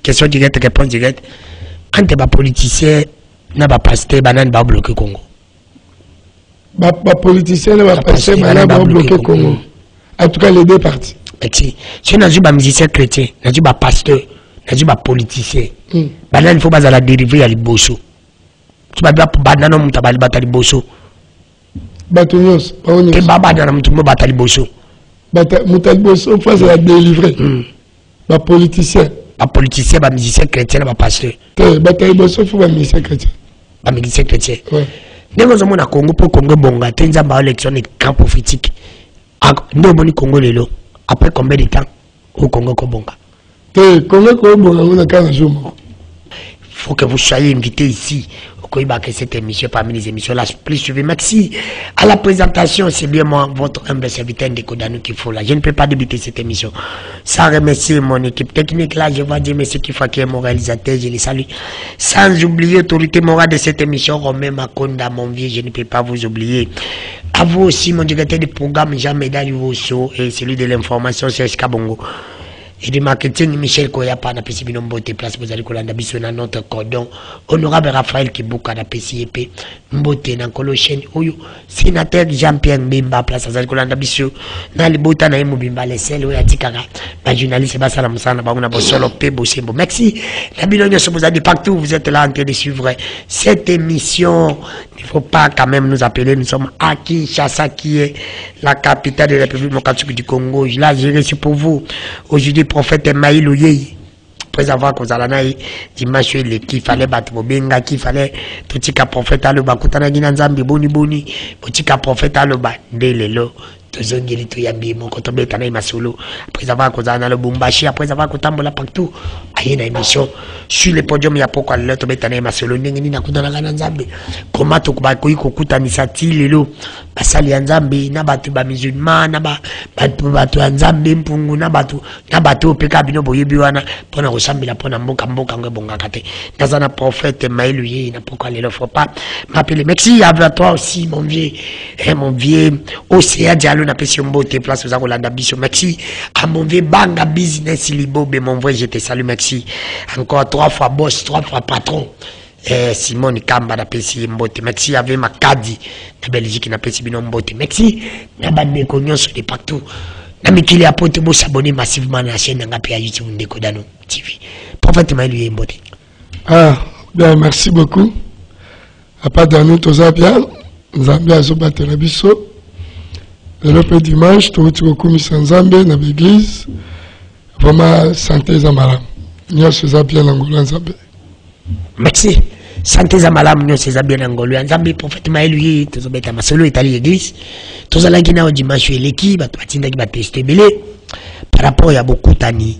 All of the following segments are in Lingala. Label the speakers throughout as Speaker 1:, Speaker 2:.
Speaker 1: question directe, réponse directe. Quand tu es politicien, tu as pasteur, tu as bloqué Congo.
Speaker 2: Politicien, tu as pasteur, tu as bloqué Congo. En tout cas, les deux parties.
Speaker 1: Si tu es un musicien chrétien, tu es un pasteur, tu es un politicien, il faut que tu dériver à l'Ibosso. Tu vas dire que tu vas battre l'Ibosso.
Speaker 2: Batunios,
Speaker 1: tu vas battre l'Ibosso.
Speaker 2: Moutalbosso, il faut que tu délivrer. Les politiciens.
Speaker 1: Les politiciens, les musiciens chrétiens, les pasteurs.
Speaker 2: Batalibosso, il faut les musiciens chrétiens.
Speaker 1: Les musiciens chrétiens.
Speaker 2: Oui.
Speaker 1: Nous avons un Congo pour Congo Bonga, tu as une élection de camp prophétique. Nous avons Congo Lelo. Après combien de temps au Congo Bonga?
Speaker 2: Congo Bonga, on a 15 jours.
Speaker 1: Il faut que vous soyez invités ici. Que cette émission parmi les émissions là plus suivies. Merci à la présentation, c'est bien moi votre humble serviteur de Kodano qu'il faut là. Je ne peux pas débuter cette émission sans remercier mon équipe technique là. Je vais dire monsieur qui est mon réalisateur, je les salue. Sans oublier l'autorité morale de cette émission, Romain Makonda, mon vieux, je ne peux pas vous oublier. À vous aussi mon directeur du programme Jean Médal Vosso et celui de l'information Serge Kabongo. Et du marketing, Michel Koyapa na pesi binombote place vous allez kolanda biso na notre cordon honorable Raphaël Kibuka na pesi épée mbote na kolo chaîne oyo sénateur Jean-Pierre Mbimba place vous allez kolanda biso na libota na Mbimba les sel oyo atikaka ba journaliste ba sala musana ba na bosolo pe bosembo. Merci la bilonyo so vous allez partout vous êtes là en train de suivre cette émission. Il ne faut pas quand même nous appeler, nous sommes à Kinshasa qui est la capitale de la République démocratique du Congo. Là j'ai reçu pour vous aujourd'hui prophète Maïlo Yei, après avoir causé la naï, dimanche il fallait battre Bobenga, qu'il fallait tout ce prophète à l'oba, Koutana Ginanzambi, Boni, tout prophète à l'oba, Delelo, Tozongeli, Toyambi, mon cotobé, Tanaï Masolo, après avoir causé le Bumbashi, après avoir Kotambola partout, à une émission, sur le podium, il y a pourquoi le Tobé, Tanaï Masolo, Nengini, Nakutana Gananzambi, comment Tokbakoi, Kokutanisati, Lelo, Basali Anzambi, Nabatu, Musulman, Nabatu Anzambi, Mpungu, Nabatu, Pekabino, Boyebiwana, Pona Rosambila, Pona Mboka, Bongakate, Nazana prophète, Maïlouye, n'a pourquoi il ne faut pas m'appeler. Merci à toi aussi, mon vieux, Océa Diallo, n'a pas si on beauté, place aux Arolanda Bisso. Merci à mon vieux Banga Business Libo, mon vrai, je te salue, merci. Encore 3 fois boss, 3 fois patron. Simon Kamba na pesi mbote. Merci avec Makadi na Belgique na pesi bino mbote. Merci na bande nyonso de partout. Na mikili apote bo s'abonner massivement na chaîne ngapi ya YouTube Ndeko Dano TV. Prophète Maïlu mbote.
Speaker 2: Bien, merci beaucoup. À part de nous tous bien, Nzambe azobatela biso. Le peu dimanche, tout beaucoup mis Nzambe na l'église. Vraiment santé za malam. Nyonso za bien ngolo Nzambe.
Speaker 1: Merci. Santé za malamu nyonso za bien ngolo Nzambe. Prophète Maïlu tozobeta masolo etali église. Tozalaki na dimanche eleki bato batindaki ba tester belé par rapport ya beaucoup tani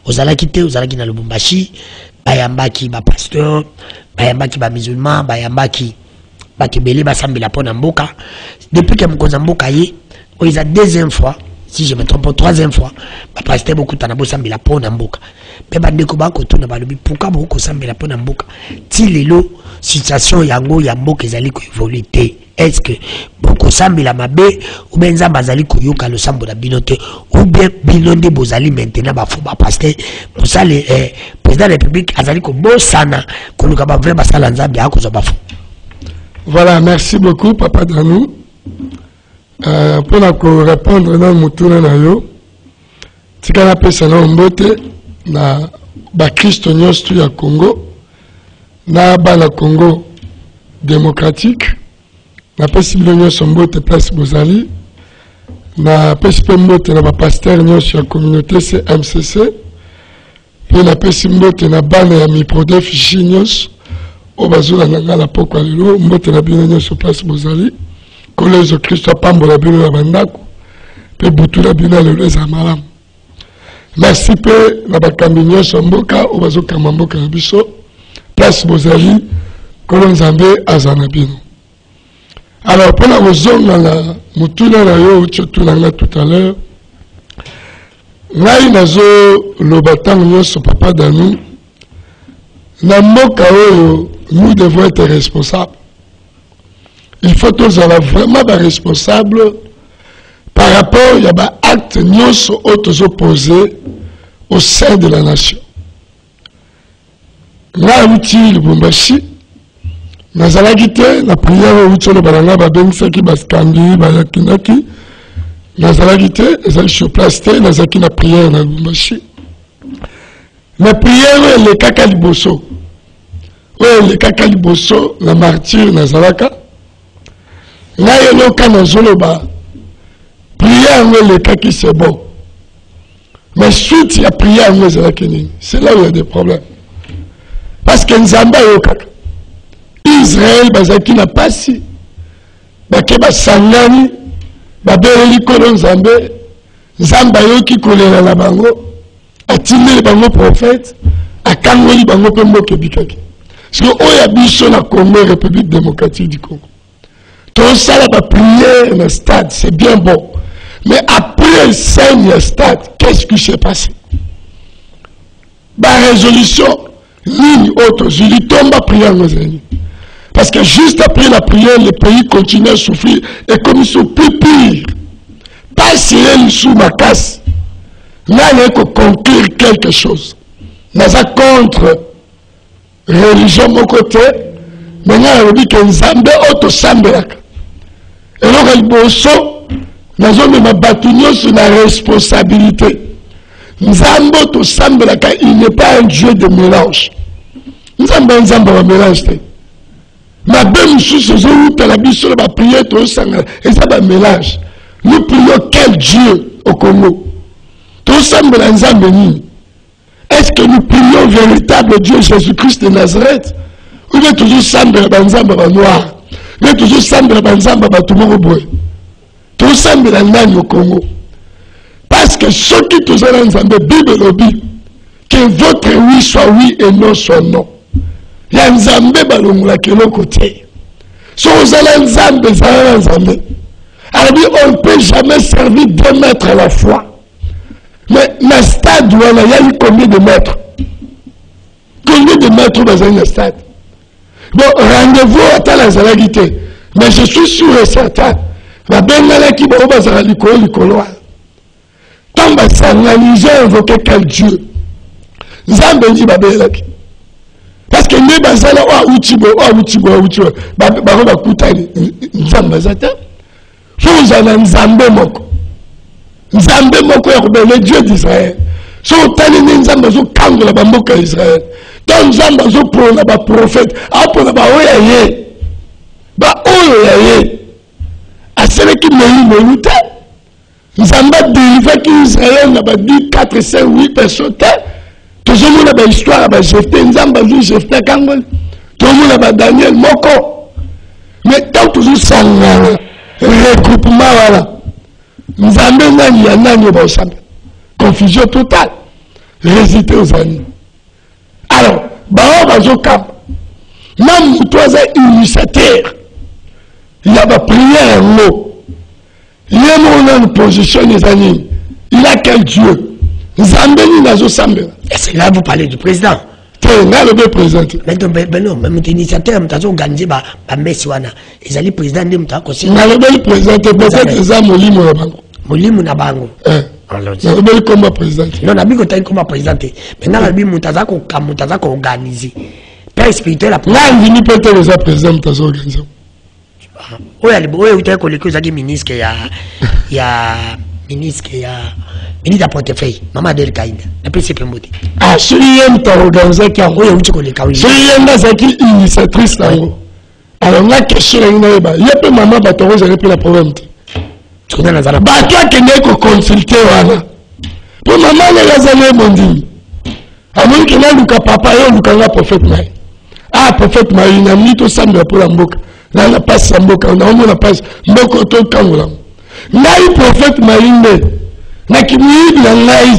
Speaker 1: ozalaki te ozalaki na Lubumbashi bayambaki ba pasteur bayambaki ba musulman bayambaki bakebele basambela pona mboka depuis que mkonza mboka ye oiza deuxième fois si je me trompe troisième fois ba pasteur beaucoup tana bosambela pona mboka pe bandeko bako tuna balobi pourquoi beaucoup sambela pona mboka ti lelo situation yango ya mboka ezali ko évoluer te. Est-ce que beaucoup sambela mabe ou bien nzamba azali ko yoka lo sambo na binote ou bien binonde bozali maintenant ba fo ba pasteur mosale président de la République azali ko bosana ko luka ba vrai basala nzambe akozo ba fo.
Speaker 2: Voilà, merci beaucoup papa Danou. Pour répondre dans mutuna na yo tikana pesa na mbote na ba Kristo nyonso ya Congo na bana Congo démocratique na pesi nyonso mbote place bozali na pesi mbote na ba pasteur nyonso ya communauté CMCC pe na pesi mbote na bana ya Miprodef nyonso o bazula na ngala pokwa lelo mbote na bino nyonso place bozali collège Christo pambola bino na bandako pe butu na bino lelo za malamu. Merci pe na bakambi nyonso mboka o bazokamba mboka na biso place bozali kolo Nzambe azana bino. Alors pour la raison na mutuna na yo tuna tout à l'heure ngai nazo lobatang nyonso papa Danou na mboka oyo nous devons être responsables. Il faut tous avoir vraiment responsable par rapport à l'acte nyonso opposé au sein de la nation. Nga uti Lubumbashi. Nazalaki te na prière uti le balanga babengisaki baskandi bayakinaki. Nazalaki te ezali sur place te nazalaki na prière na Lubumbashi. La prière le kaka liboso. Le kaka liboso la martyr nazalaka. Nga yeloka nazoloba. Prière le kaki c'est bon. Mais suite la prière c'est là où il y a des problèmes. Parce que Nzamba yokaka. Israël bazaki na pasi. Bake basangani. Babeli kono Nzambe. Nzamba yoki kolela na bango. Atindeli bango prophète. Akangoli bango pe mboke bikaki. Parce que oya biso na Congo, République démocratique du Congo. Tout ça la prière dans le stade, c'est bien bon. Mais après le Seigneur stade, qu'est-ce qui s'est passé? La résolution, ligne autre, je lui tombe à prier nos amis. Parce que juste après la prière, le pays continue à souffrir. Et comme ils sont plus pires, pas si elle sous ma casse, là il y a que conclure quelque chose. Nous sommes contre religion de mon côté, maintenant on dit que nous sommes auto sambelaka. Et alors il bosso, nous avons battu sur la responsabilité. Nous sommes auto sambelaka, il n'est pas un Dieu de mélange. Nous sommes un mélange. Ma belle sous la biche la prière, et ça va mélange. Nous prions quel Dieu au Congo? Tout semble dans un béni. Est-ce que nous prions véritable Dieu Jésus-Christ de Nazareth? Ou bien toujours semble dans un noir? Ou bien toujours semble dans un bateau? Tout semble dans un au Congo. Parce que ceux qui tous dans la Bible lobby, que votre oui soit oui et non soit non. Il y a un Zambé balongula qui est l'autre côté. Si vous allez un Zambé, alors on ne peut jamais servir 2 mètres à la fois. Mais dans le stade, il y a eu combien de mètres? Combien de mètres dans un stade? Bon, rendez-vous à la Zalagité. Mais je suis sûr et certain. La Bengala qui va au Licolo. Quand on s'organise, invoquer quel Dieu? Zambé dit Babelaki. Parce que nous, bazala wa utibo, baroba kutani, Nzamba zata. Faut en Nzambe moko. Nzambe moko ya le Dieu d'Israël. So tani Nzamba zo kango la bamboka Israël. Tant Nzamba zo pour la prophète, a pour la oya ye. Ba oya ye. Asele ki meluta. Nzamba délivre ki Israël na ba 10, 4, 5, 8 personnes. Tout le monde a une histoire, il y a une Jephthé Kangol. Tout le monde a Daniel Moko. Mais tant que toujours ça, regroupement, voilà. Nous avons confusion totale. Résister aux amis. Alors, on va au cap. Même toi, initiateur, il y a prière en l'eau. Il y a une position des amis. Il a quel Dieu?
Speaker 1: Est-ce là vous parlez du président?
Speaker 2: Le président.
Speaker 1: Mais non, même l'initiateur, je organisé par Messiwana. Ils allaient président de Mouta.
Speaker 2: Le président, peut-être ça, Molimo Nabango.
Speaker 1: Molimo Nabango.
Speaker 2: Le combat président.
Speaker 1: Non, la Bible est comme président. Maintenant, la Bible est organisé. Père spirituel, la
Speaker 2: président. Là, il peut-être les présidents qui sont organisés.
Speaker 1: Oui, il y a des ministres, il y a ministre qui a ministre à portefeuille maman del Kaïda la PCP Mbote
Speaker 2: ah celui qui organisé qui a envoyé celui qui initiatrice là alors la question là il y a pas maman batoro j'ai pris la problème tu connais la zala bah toi qui n'est que consulter voilà pour maman les zala bondi amon que là luka papa yo luka la prophète mai ah prophète mai na mito samba pour la mboka là la passe mboka on a passe mboko to kangola ngai prophète maïne na kimidi na ngai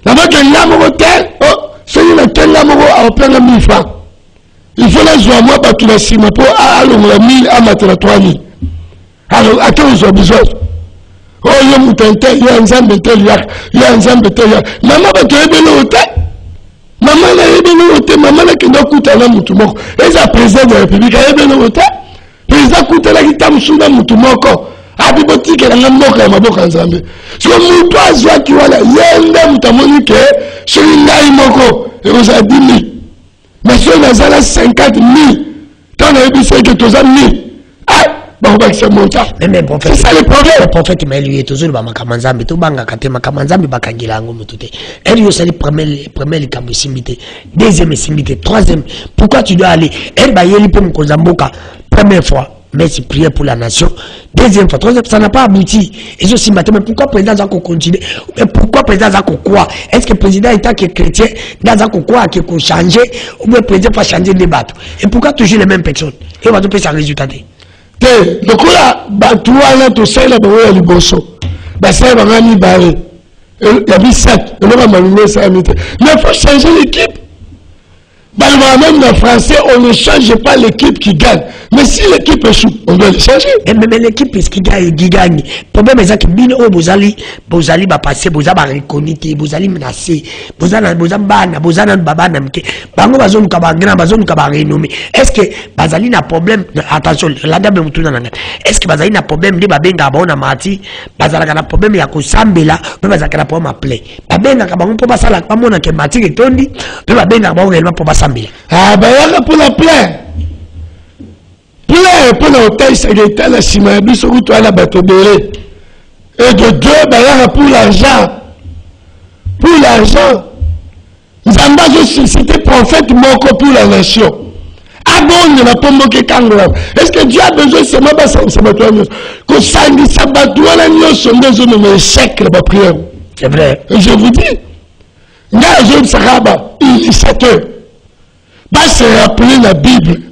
Speaker 2: na baka ngamo hotel oh c'est une telle ngamo a plein 1000 francs il faut la joie moi batu la sima pour alonga 1000 à matela 3000 alors attends je besoin oh yo mutente yo nzambe tel ya nzambe tel mama batu ebelo hotel mama na ebelo hotel mama na kendo kutana mutu moko eza président de la république ebelo hotel président kutana kitamsuna mutu moko abibotike na mboka ya maboka nzambe so mutu azwa ki wala yende mutamoni ke soli ngai moko ekozala 10 000 Mais si on a 50 000, quand on a dit que tu as 1000, c'est ça le problème.
Speaker 1: Le prophète m'a lui toujours ba makamanzambe to banga kate makamanzambe bakangila ngo mutute. Elle yo sali premier kambo simbité, deuxième simbité, troisième. Pourquoi tu dois aller? Elle ba yeli pe mkozamboka première fois. Merci, prière pour la nation. Deuxième fois, troisième, ça n'a pas abouti. Et je suis matin, mais pourquoi le président Zako continue? Mais pourquoi le président Zako quoi? Est-ce que le président est que chrétien, dans Zako quoi, qui a changé, ou le président va changer de débat? Et pourquoi toujours les mêmes personnes? Et on va tout ça résultat.
Speaker 2: Le coup là, toi là, tu sais, là, il y a le bosso. Ça va gagner barré. Il y a 17. Il va m'allumer ça. Mais il faut changer l'équipe. Même en français, on ne change pas l'équipe qui gagne. Mais si l'équipe échoue, on doit le changer.
Speaker 1: Mais l'équipe qui gagne. Le problème est que vous allez passer, vous allez reconnaître, vous allez menacer, vous allez est-ce que Bazali n'a problème? Attention, la dame est-ce que Bazali n'a problème de Babenga Bona Mati? Bazali n'a problème, il y a que Sambela, mais Bazali n'a pas problème à play. Babenga Kabon pour passer la Pamona qui Mati et Tondi, mais Babenga Bon réellement pour passer.
Speaker 2: Ah, ben, il y a pour la plaie. Plaie pour l'hôtel, c'est que tu as la cimabi, sur où tu as la bateau de lait. Et de deux, ben, il y a pour l'argent. Pour l'argent. Zamba, c'était prophète Moko pour la nation. Ah bon, il n'y a pas moqué Kangolam. Est-ce que Dieu a besoin de ce moment, c'est ma toi, que ça dit, ça va, toi, la nuit, sont des hommes, mais échec, la prière.
Speaker 1: C'est vrai.
Speaker 2: Et je vous dis, il y a un jeune Saraba, initiateur. Va se rappeler la Bible.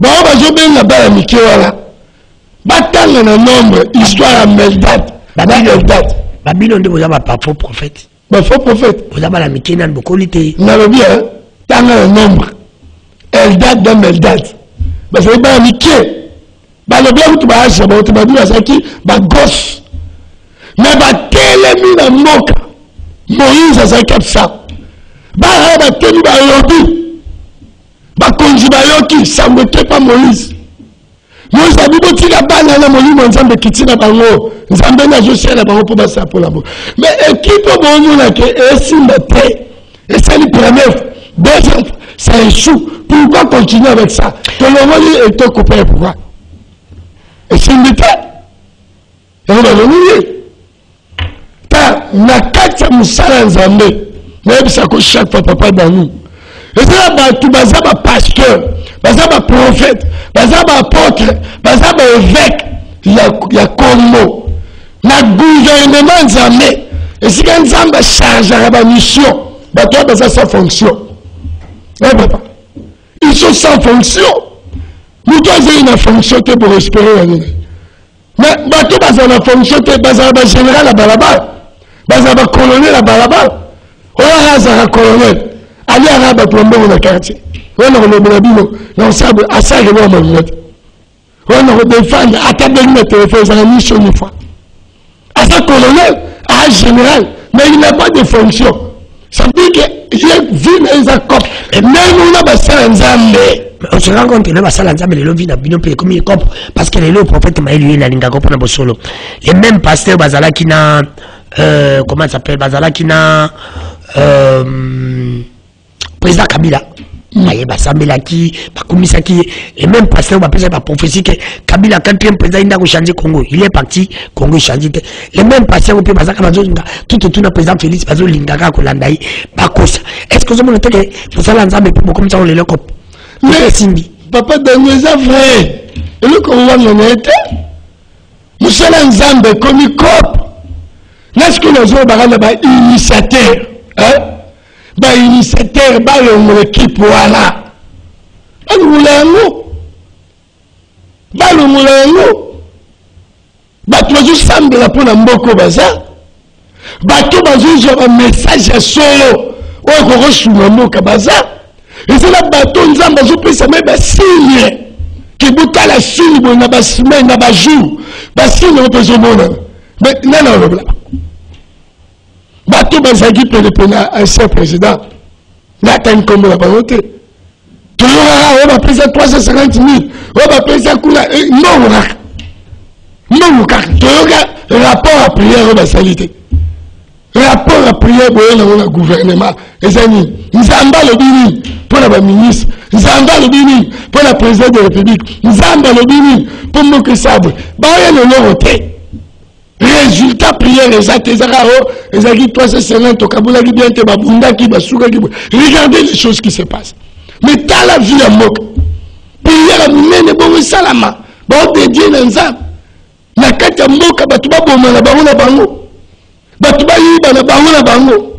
Speaker 2: On va jouer là-bas à Mikéwala. Va tendre le nombre, histoire à Meldad.
Speaker 1: Babylone de vous avez pas faux prophète.
Speaker 2: Faux prophète.
Speaker 1: Vous avez la Mikénan, beaucoup l'été.
Speaker 2: N'a pas bien, tendre le nombre. Eldad dans Meldad. C'est pas Miké. Le bien où tu vas acheter, tu vas dire à ça qui, gosse. Mais télémi dans Moka. Moïse a ça comme ça. Télémi dans Yobi. Bakonji bayoki sambote pa Moïse. Moïse a dit que la balle na molimo nzambe kitina bango. Nzambe na josia na bango po basa pour la bo. Mais équipe bongo na ke esimba te. Et ça le premier. Deuxième, ça échoue. Pourquoi continuer avec ça? Que le monde est coupé pourquoi? Et c'est une bête. Et on va le nier. Ta na kata musala nzambe. Même ça que chaque fois papa dans nous. Et ça, tu vas avoir pasteur, tu vas avoir prophète, tu vas avoir apôtre, tu vas avoir évêque. Il y a Congo. Le gouvernement Nzambe. Et si Nzambe charge la mission, toi, tu as sa fonction. Ils sont sans fonction. Nous avons une fonction pour espérer. Mais tu as une fonction, tu as général là-bas, tu as colonel là-bas, tu as colonel. Allez à Rabat pour dans le quartier. On a le bino, l'ensemble à ça, je vois mon note. On a des fans à table de téléphone, ça a mis sur une fois. À ça, colonel, à général, mais il n'a pas de fonction. Ça veut dire qu'il y a vu les accords. Et même on a passé un Zambé. On se rend compte que le Zambé, le vit dans Bino Pays, comme il comprend, parce que le prophète m'a élu la Linga Kopona Bosolo. Les mêmes pasteurs Bazala qui n'a, comment ça s'appelle, Bazala qui n'a, président Kabila, et même pasteur va la prophétie que Kabila, quatrième président, il a changé Congo. Il est parti, Congo changé. Les mêmes pasteurs, tout le président Félix, est-ce que vous avez dit que vous avez dit comme ça, on les locaux? Mais papa, dans les affaires, et le Congo, on a été. Nous sommes en Zambie, comme il cop. Est-ce que nous avons un initiateur? Initiateur, l'équipe, voilà. Tu semble pour la mboko baza. Tu as un message à solo. Tu as un mboka baza. Et c'est là que tu as un signe. Qui bouta la signe, tu as un semaine, tu as un jour. Tu as un mais non. Bateau Bazagi peut répondre à un seul président. Là, tu as une combo à volonté. Tu auras, on va payer 350 000. On va payer ça. Non, tu auras rapport à prière, on va saliter. rapport à prière dans le gouvernement. Les amis, nous avons le bini pour la ministre, nous avons le bini pour la présidente de la République, nous avons le bini pour nous que ça. Résultat prière les actes les acquis 350 au Kaboula qui bien te babunda qui basuka qui regardez les choses qui se passent. Mais dans la vie à moque prière à mine bon salama bon dédié dans ça na kata moka batuba boma na bango batuba yiba na bango.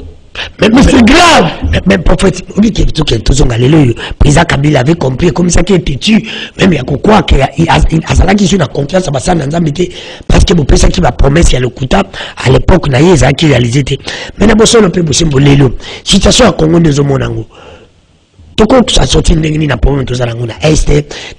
Speaker 1: Mais c'est grave. Mais prophète, on dit qu'il y a tout son galileo. Président Kabila avait compris comme ça qu'il était tu. Même il y a quoi qu'il y a qui a confiance à ça dans Zambité parce que vous pensez qu'il va promettre il y a le Kouta à l'époque n'a eu qui réalisé. Mais d'abord ça on peut bosser pour l'élo. Situation à Congo des Omonango. Tout compte ça sorti n'engini na problème tout ça dans la est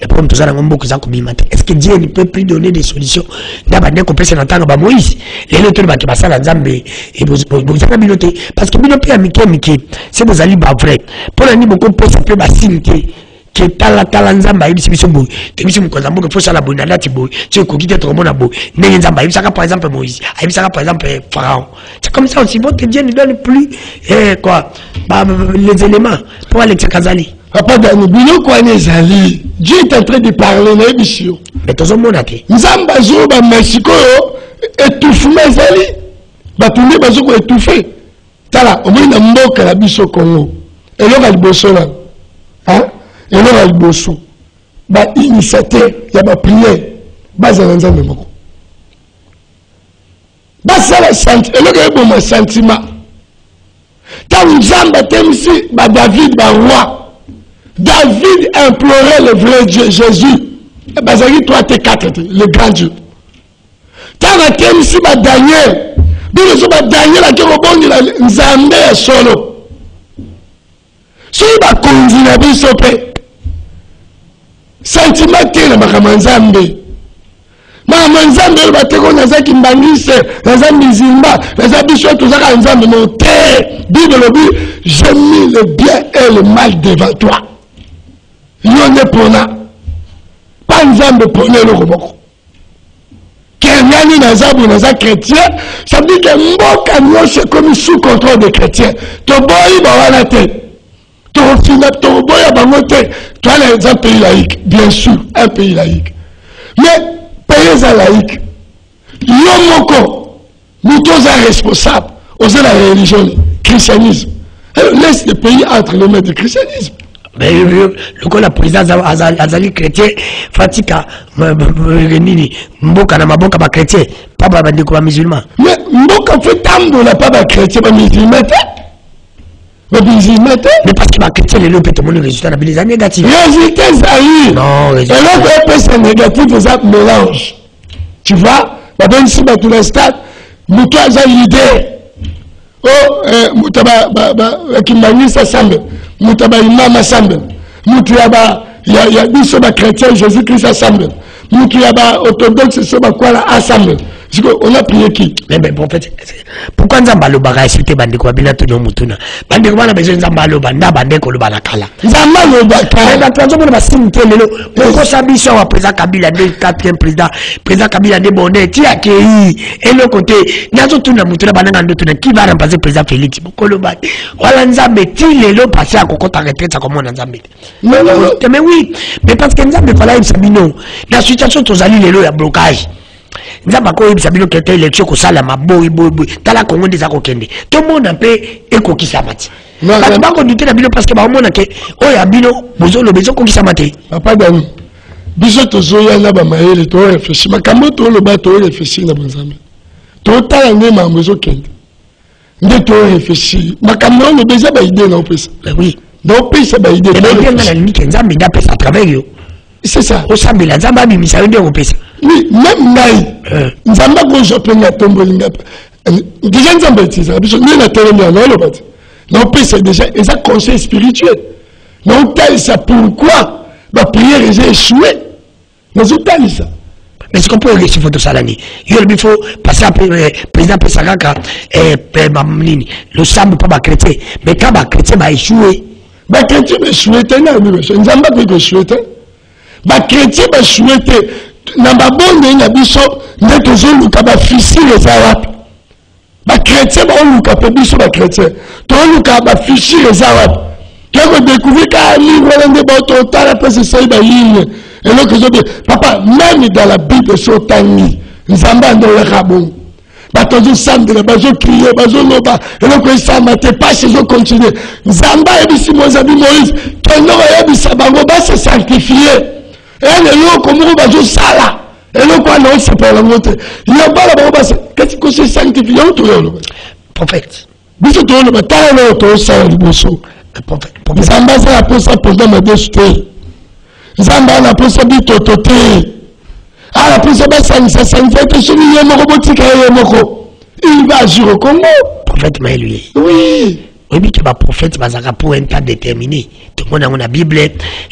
Speaker 1: le problème tout ça dans beaucoup ça comme est-ce que Dieu ne peut plus donner des solutions d'abord qu'on peut se n'entendre ba Moïse les autres ba qui passent dans Zambie et vous avez biloté parce que biloté à Mickey c'est vous allez pas vrai pour la ni beaucoup peut ça peut ba sinité que tala nzamba ibi sibiso boy tebisi mukonza mboke fo sala boy na lati boy tu ko kite trop mona boy ndenge nzamba ibi saka par exemple Moïse ibi saka par exemple Pharaon c'est comme ça aussi votre Dieu ne donne plus quoi les éléments pour aller Kazali
Speaker 2: papa dans bino quoi nezali Dieu est en train de parler na émission
Speaker 1: mais tozo mona te
Speaker 2: nzamba zo ba Mexico étouffement ezali batumbi bazo ko étouffer tala omina mboka la biso Congo eloko liboso na hein et là il bosso ba initiateur ya ba prière baza nzambe moko basa la senti et là bon ma sentiment tant nzamba temisi ba David ba roi David implorait le vrai Dieu Jésus bazaki 3-4 le grand Dieu tant temisi ba Daniel biso ba Daniel a ko bongi la nzambe solo si ba konzi na biso pe sentiment tena bakamanzambe mamanzambe bateko nazaki mbangise nazambi zimba nazabi surtout zaka nzambe non terre Bible dit j'ai mis le bien et le mal devant toi yone pona pas nzambe pona le roboko kenyani nazabu naza chrétien ça veut dire que mboka nyoshe comme sous contrôle des chrétiens to boyi ba wana te to fina to boya bangote. Tu as un pays laïque, bien sûr, un pays laïque. Mais pays laïque, l'homme nous tous responsables aux la religion, le christianisme. Laisse le pays entre les mains du christianisme.
Speaker 1: Mais le président Azali chrétien, Fatika, Mboka na maboka ba chrétien, pas ba musulman.
Speaker 2: Mais Mboka fait tant de la pas chrétien, pas musulman. Mais
Speaker 1: parce que ma chrétien est là, peut te résultat des années négatifs.
Speaker 2: Résultat Zahir. Non, résultat. Et là, c'est négatif, ça mélange. Tu vois, maintenant ici, dans le stade, Moutou a l'idée. Oh, Moutaba, Kimbani, ça semble. Moutaba, Imam, semble. Moutou, il y a dit sur ma chrétien, Jésus-Christ, ça semble. Moutou, il y a orthodoxe, sur ma quoi, là, assemble. On a prié qui?
Speaker 1: Mais prophète, pourquoi Nzamba lo baga cité bande ko bila to no mutuna bande ko bana besoin Nzamba lo banda bande ko lo bana kala
Speaker 2: Nzamba lo baka
Speaker 1: mais dans tout ba simte lelo ko sabiso wa président Kabila de 4e président Kabila de bonnet ti akei et le côté nazo tuna mutuna bana ndo tuna qui va remplacer président Félix Bokolo ba wala Nzambe ti lelo passer à kokota retraite comme on Nzambe mais oui mais parce que Nzambe fala ibsabino la situation tozali lelo ya blocage Nzamba ko yebisa bino kete élection ko sala maboy boy tala Congo des akokende tout le monde pe ekokisa mati parce que ko douter na bino parce que ba mona ke oya bino bozolo bezo kokisa mati
Speaker 2: papa dani biso tozoya na ba mayele to réfléchir makambo to lo ba to réfléchir na Nzambe to tala nde mambo zo kende nde to réfléchir makambo lo bezo ba idée na opesa
Speaker 1: oui
Speaker 2: donc pesa ba idée
Speaker 1: na idée na ni Nzambe da pesa à travers yo
Speaker 2: c'est ça
Speaker 1: au samedi la Nzamba bi misa nde opesa
Speaker 2: oui même nai Nzamba ko jopenga tombolinga déjà Nzamba tisa biso ni na télé na lo bat non pesa déjà et ça conseil spirituel non tel ça pourquoi la prière est échouée mais c'est tel ça
Speaker 1: mais c'est qu'on peut réussir photo salani il faut passer après président Pesagaka mamnini le samedi pas ba chrétien mais quand ba chrétien ba échoué
Speaker 2: ba chrétien ba échoué na Nzamba ko échoué ba chrétien ba échoué na babonde na biso nde tozoluka ba fissile eza wapi ba chrétien ba oluka pe biso ba chrétien to oluka ba fichi les arabes qui ont découvert qu'un livre de votre temps après c'est ça ba ligne et donc papa même dans la Bible sur tangi nzamba ndo la rabon ba tozo sambe ba zo crier ba zo loba et donc ça mate pas chez eux continuer nzamba et bisi Mozabi Moïse tono ya bisa bango ba se sanctifier et le yo comme ba zo sala et le quoi non c'est pas la montée il y a pas la ba qu'est-ce que c'est sanctifier tout le
Speaker 1: prophète
Speaker 2: biso to le ba no to sa liboso prophète nzamba za pour ça pendant ma destin nzamba na pour ça bitotote ala pour ça ça fait celui qui est robotique il va agir au Congo
Speaker 1: prophète Maël
Speaker 2: oui
Speaker 1: oui mais tu vas prophète bazaka pour un temps déterminé tout le monde a la Bible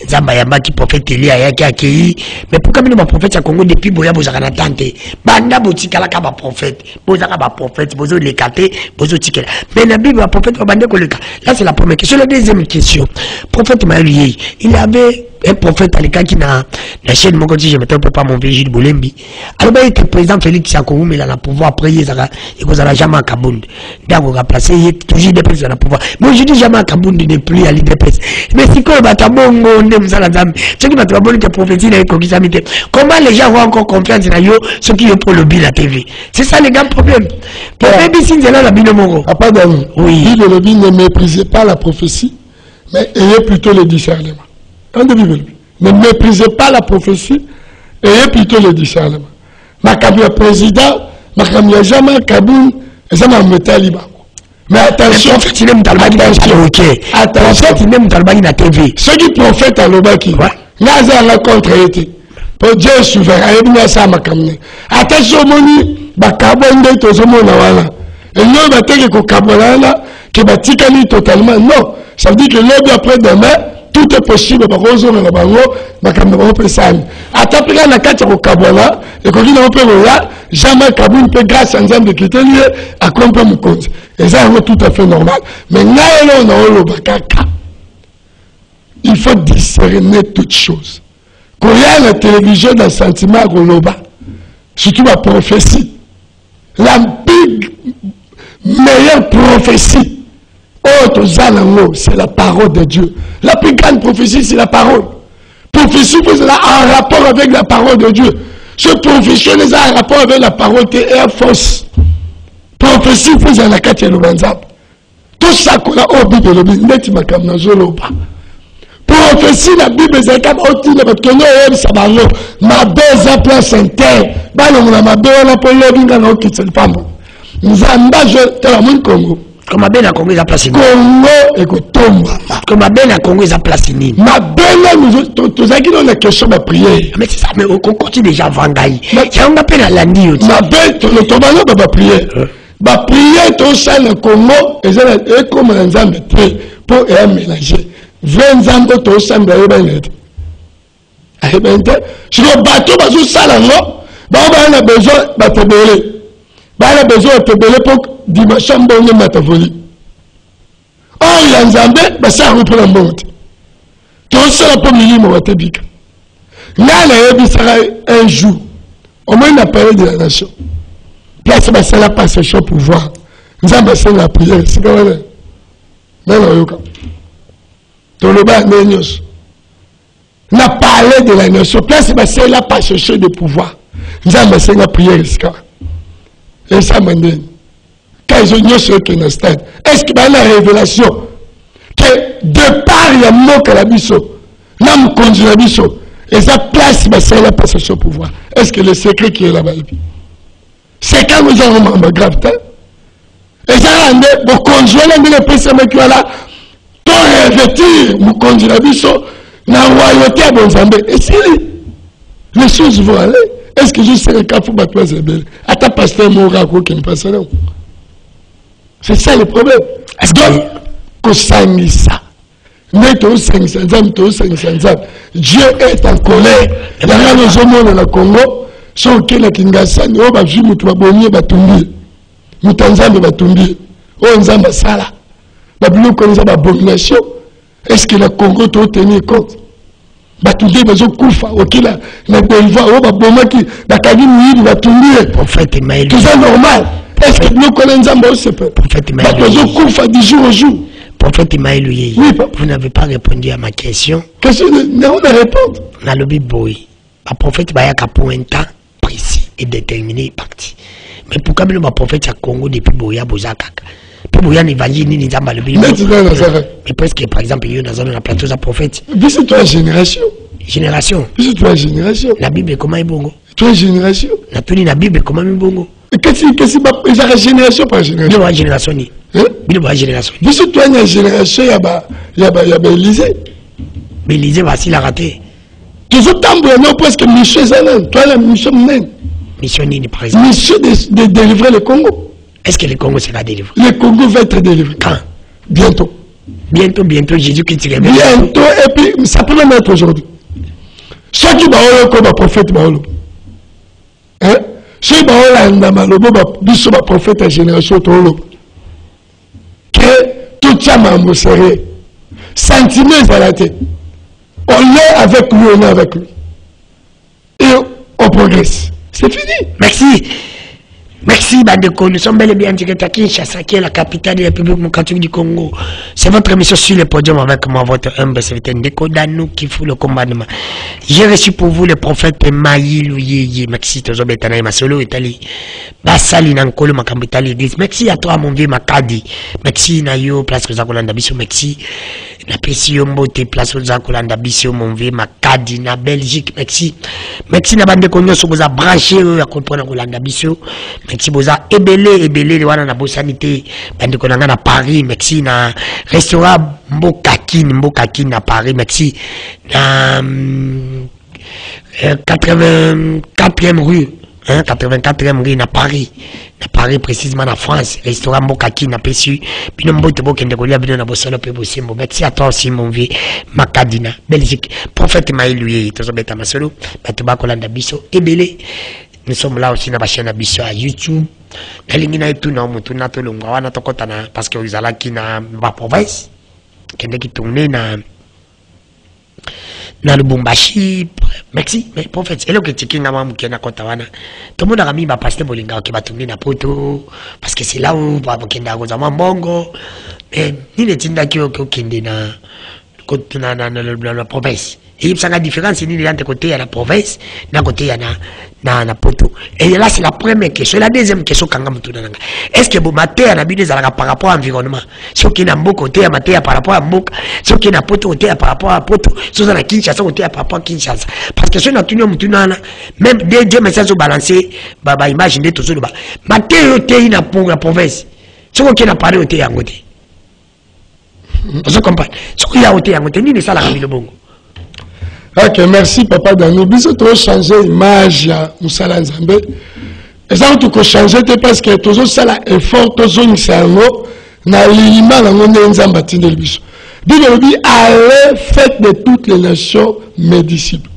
Speaker 1: nzamba yamba qui prophète Elia ya ki akei mais pourquoi nous ma prophète à Congo depuis boya bozaka na tante banda botikala ka ba prophète bozaka ba prophète bozo le katé bozo tikela mais la Bible ba prophète ba bande ko le là c'est la première question. La deuxième question, prophète Maël il avait un prophète à l'écart qui n'a la chaîne mon côté je mettais un peu pas mon pays Gilles Boulembi alors il était président Félix Sakoum mais il a pouvoir après il a jamais à Kabound donc on a placé toujours des personnes à pouvoir moi je dis jamais à Kabound n'est plus à l'IDPS mais si quoi bah tabongo on aime ça la dame ce qui m'a trouvé que prophétie n'a pas comment les gens ont encore confiance dans eux ceux qui ont pour le bill la TV c'est ça les gars problème problème ici c'est là la binomoro
Speaker 2: papa Dani oui le lobby ne méprisez pas la prophétie mais ayez plutôt le discernement. Ne méprisez pas la prophétie, ayez plutôt le discernement. Ma président, ma jamais Kaboun, et ça m'a mis à Liban. Mais attention,
Speaker 1: il aime Talbani dans attention, il aime Talbani dans TV.
Speaker 2: Ceux qui prophètent à l'Obaki, Naza la contre-été. Pour Dieu souverain, il y a ça ma camné. Attention, moni, Bakabon de Tozomo Nawala. Et nous, on va dire que Kabbalana, qui va tikali totalement. Non, ça veut dire que l'objet après demain, tout est possible par exemple dans la bango na kamera peut ça atapika na kati ko kabola et ko kina peut là jamais Kaboun peut grâce à nzambe qui était lié à comprendre mon compte et ça c'est tout à fait normal mais naelo na lo bakaka il faut discerner toutes choses quand il y a la télévision dans sentiment roloba surtout la prophétie la big meilleure prophétie c'est la parole de Dieu. La plus grande prophétie, c'est la parole. Prophétie, c'est en rapport avec la parole de Dieu. Ce prophétie, c'est en rapport avec la parole qui est fausse. Prophétie, c'est la carte de l'Obanzab. Tout ça qu'on a au Bible, prophétie, la Bible, c'est comme au-dessus de votre tonneau, ma belle place inter. Ma belle place nous avons un Congo.
Speaker 1: Comme ben à Congo ils a placé
Speaker 2: Congo et Kotomba.
Speaker 1: Comme ben à Congo ils a placé ni.
Speaker 2: Ma belle nous tous qui dans la question de prière.
Speaker 1: Mais c'est ça mais on continue déjà vangaï. J'ai un appel à lundi aussi.
Speaker 2: Ma belle le tomano ba prière. Ba prière tout ça le Congo et ça et comme nzambe pour mélanger. 20 ans tout ça me ba net. Ah ben si le bateau ba sous ça là non. Ba on a besoin ba te belé. Ba on a besoin de te belé pour dimanche mbonye matavoli oh ya nzambe basa repona mbonte to sala po milimo watebika ngala yebisaka un jour au moins na parler de la nation place basa la passation pouvoir nzambe c'est la prière c'est quand même non yoka to le ba nenyos na parler de la nation place basa la passation de pouvoir nzambe c'est la prière c'est quand et ça mende quand ils ont sur le stade, est-ce qu'il y a une révélation que de par le mot que la biso, l'âme conduit la biso, et ça place, c'est la passation au pouvoir. Est-ce que le secret qui est là-bas? C'est quand nous avons un grave temps. Et ça rend pour conduire le président qui est là, pour revêtir, pour conduire la biso, dans la royauté à Bonzambé. Et si les choses vont aller, est-ce que je sais que quand vous battez les belles, à ta pasteur Moura, qui ne passe rien? C'est ça le problème. Est-ce que ça Dieu est en colère. Il y a des hommes dans le Congo, ceux qui sont Kinshasa, ils ont vu que Baboni Batumbi, Mutanzambe Batumbi, Onzamba Sala, Babylon connaît l'abomination. Est-ce que le Congo doit tenir compte? Batundi bazokufa okila na delva o babomaki bakagi muyibi batundi
Speaker 1: prophète Maël.
Speaker 2: C'est normal. Est-ce que nous connaissons aussi peu?
Speaker 1: Prophète Maël.
Speaker 2: Bazokufa du jour au jour.
Speaker 1: Prophète Maël,
Speaker 2: oui,
Speaker 1: vous n'avez pas répondu à ma question.
Speaker 2: Question on a répondu.
Speaker 1: Dans le Bible, le prophète Bayaka pour un temps précis et déterminé parti. Mais pourquoi le prophète à Congo depuis Boya Bozaka? Puis Boya n'évangile ni Nizamba le Bible. Mais presque par exemple, il y a dans un plateau de prophète.
Speaker 2: C'est toi génération.
Speaker 1: Génération.
Speaker 2: C'est toi génération.
Speaker 1: La Bible comment est bongo?
Speaker 2: Toi génération.
Speaker 1: La tenue la Bible comment est bongo?
Speaker 2: Qu'est-ce que c'est génération par génération?
Speaker 1: Il y a génération ni. Il y a génération.
Speaker 2: C'est toi une génération il y a Élysée.
Speaker 1: Mais Élysée va s'il a raté.
Speaker 2: Tu es tambour non presque mission Zanan. Toi la mission même.
Speaker 1: Mission ni par exemple.
Speaker 2: Mission de délivrer le Congo.
Speaker 1: Est-ce que le Congo sera délivré?
Speaker 2: Le Congo va être délivré.
Speaker 1: Quand?
Speaker 2: Bientôt.
Speaker 1: Bientôt, Jésus-Christ revient.
Speaker 2: Bientôt, et puis ça peut même être aujourd'hui. Ceux qui ont comme un prophète, hein? Ceux qui ont un prophète à génération, que tout ça m'a sérieux. Sentiment à la tête. On est avec lui, on est avec lui. Et on progresse. C'est fini.
Speaker 1: Merci. Merci Bandeko, nous sommes bel et bien en direct à Kinshasa, qui est la capitale de la République démocratique du Congo. C'est votre émission sur le podium avec moi, votre humble serviteur Ndeko Danou qui fout le commandement. J'ai reçu pour vous le prophète Maïlou Yeye. Merci, Tozo Betana Masolo Italie. Basali Nankolo Makambo Italie Église. Merci à toi, mon vieux Makadi. Merci Nayo, place Rosakolanda Bisso. Merci. Na Pesio Mbote, place Rosakolanda Bisso, mon vieux Makadi, na Belgique. Merci. Merci na Bandeko Nyoso, vous a branché, à comprendre Rolanda Bisso. Merci boza ebele wana na bosanité bandeko nanga na Paris. Merci na restaurant Mbokakin na Paris. Merci na 84e rue, hein, 84e rue na Paris précisément na France. Restaurant Mbokakin na Pessu bino mbote bokende kolia bino na bosolo pe bosembo. Merci à toi aussi mon vieux Makadina Belgique. Prophète Maïlou Yeye tozo beta masolo bato bakolanda biso ebele. Nous sommes là aussi dans la chaîne à YouTube. Nous sommes parce que vous allez dans la province. Qui tourne dans le Lubumbashi. Merci, mais prophète, c'est là que tu es na Kotawana. Tout le monde a mis ma pasteur Bolinga qui va tourner dans Poto. Parce que c'est là où va Bokenda Gozama Bongo. Mais ni les Tinda qui ont dans la province. Et il y a une différence, c'est d'un côté, il y a la province, d'un côté, il y a na Poto. Et là, c'est la première question. La deuxième question, est-ce que vous matez à la par rapport à l'environnement? Ce qui est dans beaucoup côté, à par rapport à Mboka. Ce qui est dans Poto, par rapport à Poto. Ce qui est dans Kinshasa, par rapport à Kinshasa. Parce que ce qui est dans même deux messages au balancé, imaginez tout ça. Maté pour la province. Ce qui est dans Paris, au thé à côté. Vous comprenez? Ce qui est au thé à côté, ni ça la Ramille Bongo.
Speaker 2: Ok, merci Papa Danou. Biso tu as changé l'image de Moussala Nzambe. Et ça, tu as changé parce que tu as fait l'effort, tu as fait l'effort, na l'ima na ngone Nzamba tindel biso. Bible dit allez, faites de toutes les nations mes disciples.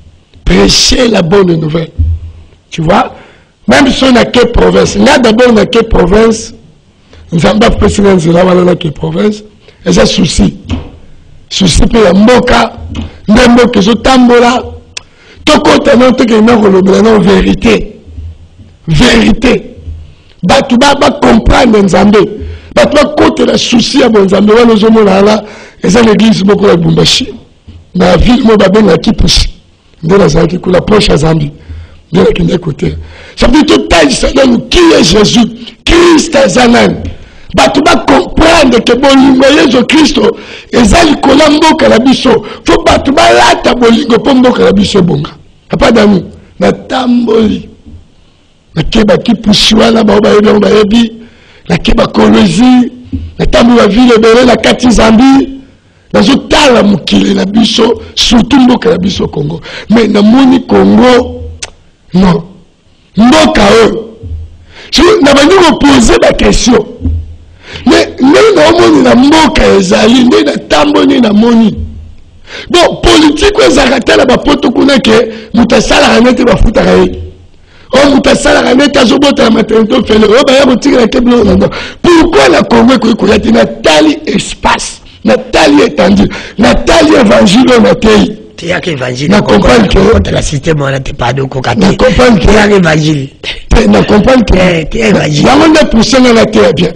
Speaker 2: Prêchez la bonne nouvelle. Tu vois? Même si on a quelle province, là d'abord on a quelle province, Nzamba président Nzela wala quelle province, et ça souci. Souci pour la Mboka. Même que je tambola, tout côté non te que non vérité, vérité. Batu ba comprendre Nzambe, batu ba côté la souci à Nzambe wana zomo là, et ça l'église beaucoup la Bumbashi, na ville mo ba benga Kipushi, de la zaki ko la proche à Zambie, de la kinde côté. Ça veut dire tout tel ça donne qui est Jésus, Christ Zanan. Batu ba comprendre que bolingo Yesu Kristo ezali kolamboka la biso faut batu ba lata bolingo pomboka la biso bonga papa damu na tamboli na keba kipushwa na ba yebi na keba kolozi na tambu ba ville bele na kati Zambie na zotala mukile la biso surtout mboka la biso Congo mais na moni Congo non mboka si na ba nous poser la question. Mais nous na mboka ezali nde na tambo ni na moni bon politique ezakata la bapoto kuna ke mutasala ranete bafuta kai o mutasala ranete azobota la maternité fele o ba ya botika la keblo na pourquoi la Congo ko yati na tali espace na tali étendue na tali évangile na tei
Speaker 1: Tu as l'évangile.
Speaker 2: Na comprendre que
Speaker 1: la système on a pas de coca.
Speaker 2: Na comprendre que
Speaker 1: l'évangile.
Speaker 2: Na comprendre que
Speaker 1: tu es évangile.
Speaker 2: La monde est poussé dans la terre bien.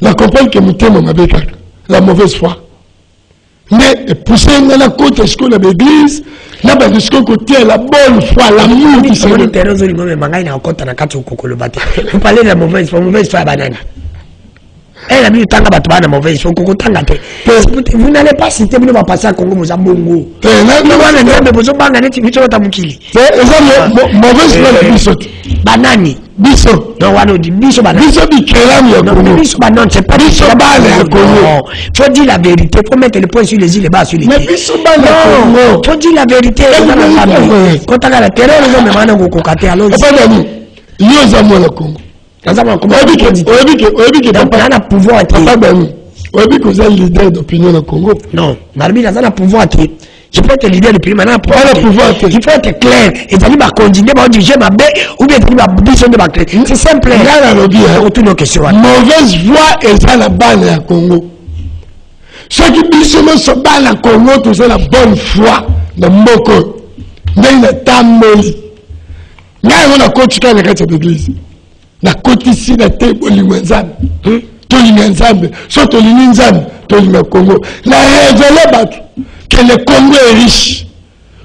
Speaker 2: Na comprendre que muté mon abeka. La mauvaise foi. Mais pousser dans la côte est-ce qu'on a l'église, là bas est-ce qu'on côté la bonne foi, l'amour qui se
Speaker 1: donne. Terrozo li ngome mangai na okota na kati ukokolo bate. Vous parlez de la mauvaise foi banane. Elle a mis le temps à battre la mauvaise foi kokotanga te. Vous n'allez pas citer vous va passer à Congo vous abongo. Nous on ndombe bozo banga neti bicho tamukili.
Speaker 2: C'est mauvaise foi la bisote.
Speaker 1: Banani.
Speaker 2: Biso.
Speaker 1: Non, wano di biso banane.
Speaker 2: Biso bi kelam ya Congo.
Speaker 1: Biso banane, c'est pas biso banane. Faut dire la vérité, faut mettre le point sur les îles et bas sur les îles.
Speaker 2: Mais biso banane Congo.
Speaker 1: Faut dire la vérité. Quand on a la terreur, on me demande de kokate alors.
Speaker 2: C'est pas d'ami. Yo zamo la Congo.
Speaker 1: Zamo Congo.
Speaker 2: Oyebi ke
Speaker 1: donc on a pouvoir être.
Speaker 2: Pas d'ami. Oyebi que c'est leader d'opinion au Congo.
Speaker 1: Non, Narbi n'a pas pouvoir être. Je peux être leader depuis maintenant. Il faut être clair. Et ça dit, bah, continuer, bah, on dit, j'ai ma baie, ou bien, il va bichon de ma clé. C'est simple.
Speaker 2: Là, la lobby,
Speaker 1: retourne aux questions.
Speaker 2: Mauvaise voix et ça la balle à Congo. Ceux qui bichon se balle à Congo, tout ça la bonne foi. Le moko. Mais il est tamoli. Là, on a continué à cette église. La côte ici, la tête, on l'imenzam. Tolinenzam. Soit tolinenzam, tolinenzam Congo. La révélé, battu. Que le Congo est riche.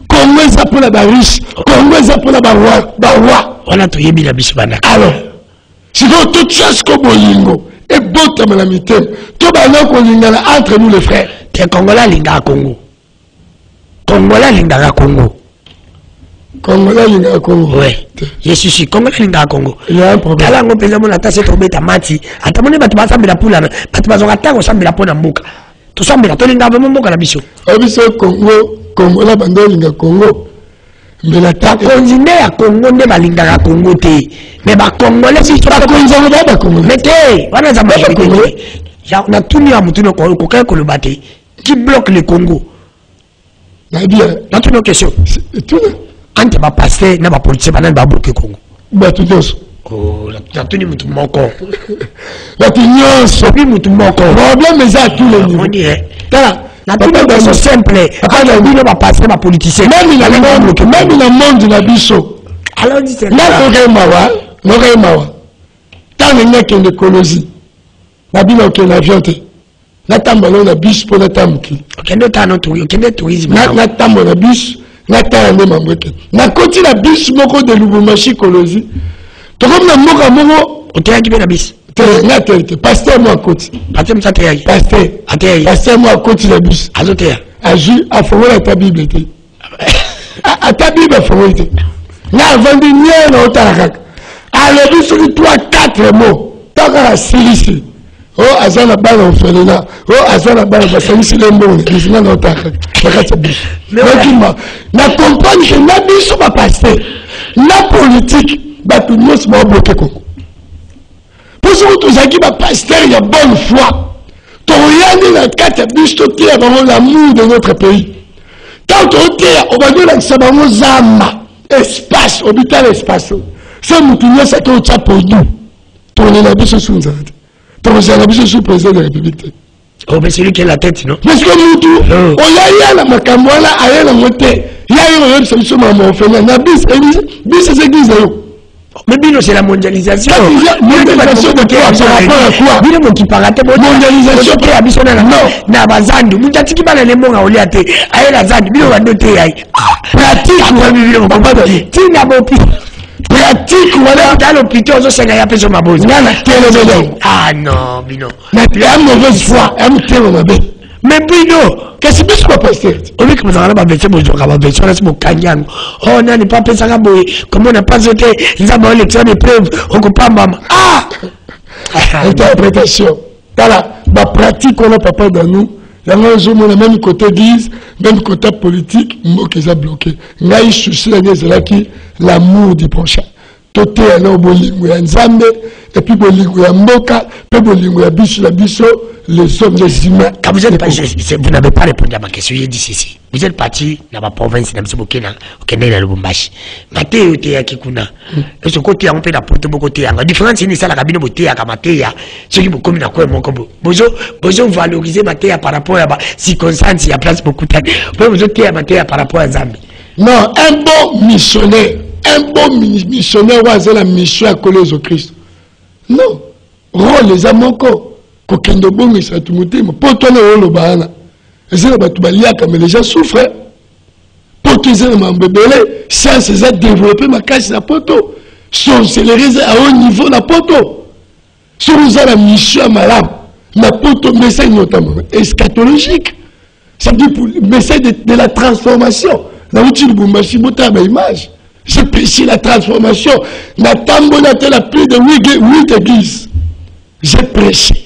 Speaker 2: Congo est pour la riche. Congo est pour la roi.
Speaker 1: On a tout yébi la biche banane.
Speaker 2: Alors, si vous toute chose comme Bolingo, et botte à la mité, tout le monde entre nous les frères.
Speaker 1: Que Congolais linga Congo. Congolais linga Congo.
Speaker 2: Congolais linga Congo.
Speaker 1: Oui. Je suis sûr. Congolais linga Congo.
Speaker 2: Il y a un problème.
Speaker 1: Kala ngo pesa mona tase to beta mati. Atamone batu basambela pula na. Batu bazonga tango sambela pona mbuka. Tout ça, mais la tolinga vraiment beaucoup la bicho.
Speaker 2: Abiso Congo la bande linga Congo. Mais la ta
Speaker 1: continuer à Congo ne balinga la Congo te. Mais ba Congolais si pas
Speaker 2: Congo ba Congo.
Speaker 1: Mais te, wana za ba Congo. Ya na tuni ya mutu no ko ko le bate. Qui bloque le Congo?
Speaker 2: Na bien.
Speaker 1: Na tuni question.
Speaker 2: Tout.
Speaker 1: Ante ba passer na ba politicien ba na ba bloquer Congo.
Speaker 2: Ba tout dos.
Speaker 1: Oh, la tuni mutu moko.
Speaker 2: La tunion
Speaker 1: sobi mutu moko.
Speaker 2: Problème est à tous les niveaux.
Speaker 1: On dit
Speaker 2: Tala.
Speaker 1: La tuni est simple. Après la vie va passer ma politicien.
Speaker 2: Même le monde la biso.
Speaker 1: Alors dit c'est
Speaker 2: là n'aurait mawa. Tant il n'y a qu'une écologie. La bino que l'avion te. Na tambalo na bus pour la tamki.
Speaker 1: Okende tano to okende tourisme.
Speaker 2: Na tambo na bus. Na tande mambeke. Na koti la bus moko de Lubumbashi écologie. To comme na moka moko
Speaker 1: oteyaki pe na bis.
Speaker 2: Na tete pasteur moi koti.
Speaker 1: Pasteur msa teyaki.
Speaker 2: Pasteur.
Speaker 1: Ateyaki.
Speaker 2: Pasteur moi koti la bus.
Speaker 1: Azoteya.
Speaker 2: Aju afongola ta Bible te. A ta Bible afongola te. Na vandi nie na otaraka. Alors bus sur 3-4 mots. Taka la silisi. Oh azana bana ofelena. Oh azana bana basalisi le monde. Kisina na otaraka. Taka bus. Mais na comprendre que na biso ba pasteur. La politique ba tout nous va bloquer Congo. Pour ce que tous qui ba pasteur il y a bonne foi. Toyani na kata biso te avant l'amour de notre pays. Tant on va dire que ça va nous âme espace hôpital espace. C'est mutunya ça que tu as pour nous. Tourner la biso sous ça. Tourner la biso sous président de la République.
Speaker 1: Oh mais celui qui a la tête non.
Speaker 2: Parce que nous tout on y a la makamwala aya la moté. Il y a une solution maman fait na bis c'est église yo.
Speaker 1: Mais bino c'est la mondialisation.
Speaker 2: Mondialisation de quoi par rapport à quoi?
Speaker 1: Bino mo ki parate mondialisation qui abiso na na bazandu. Mutati ki bana le monga olia te. Aye la zandu bino ba dote ai. Pratique kwa bino papa do. Tina bopi. Pratique wala dans l'hôpital zo senga ya peso mabozi. Na tele. Ah non bino.
Speaker 2: Mais la mauvaise foi, elle me tele mabe.
Speaker 1: Mais bino,
Speaker 2: qu'est-ce que tu peux passer?
Speaker 1: On dit que vous avez pas fait mon jour, vous avez fait mon canyon. Oh, non, n'est pas fait ça, comment on n'a pas jeté, ils ont l'élection des preuves, on ne pas maman. Ah!
Speaker 2: Interprétation. Voilà, la pratique, on n'a pas dans nous. Il y a un même côté église, même côté politique, mot qui a bloqué. Là, il soucie l'amour du prochain. toteya na bolingo ya nzambe et puis bolingo ya mboka pe bolingo ya biso les hommes, les humains.
Speaker 1: Quand vous êtes pas, vous n'avez pas répondu à ma question, j'ai dit ceci. Vous êtes parti dans ma province, dans le Kenya, au Kenya, dans le Lubumbashi. Maté au Théa Kikuna. Et ce côté, on peut la porter beaucoup de Théa. La différence, c'est que ça, la cabine au Théa, comme Théa, ceux qui me communent à quoi, mon combo. Besoin valoriser ma Théa par rapport à circonstances, il y a place beaucoup de temps. Vous besoin de Théa, ma Théa par rapport à Zambie.
Speaker 2: Non, un bon missionnaire, c'est la mission à coller au Christ. Non, rôle les amoko. Kokendo bongo sa tumutimo poto na olo bana ezela batu baliaka mais les gens souffrent poto ezela mambebele science eza développer makasi na poto sorcellerie à haut niveau na poto sur la mission malam na poto message notamment eschatologique ça dit pour message de la transformation na outil Lubumbashi bota ba image je prêche la transformation na tambo na tela plus de 8 églises j'ai prêché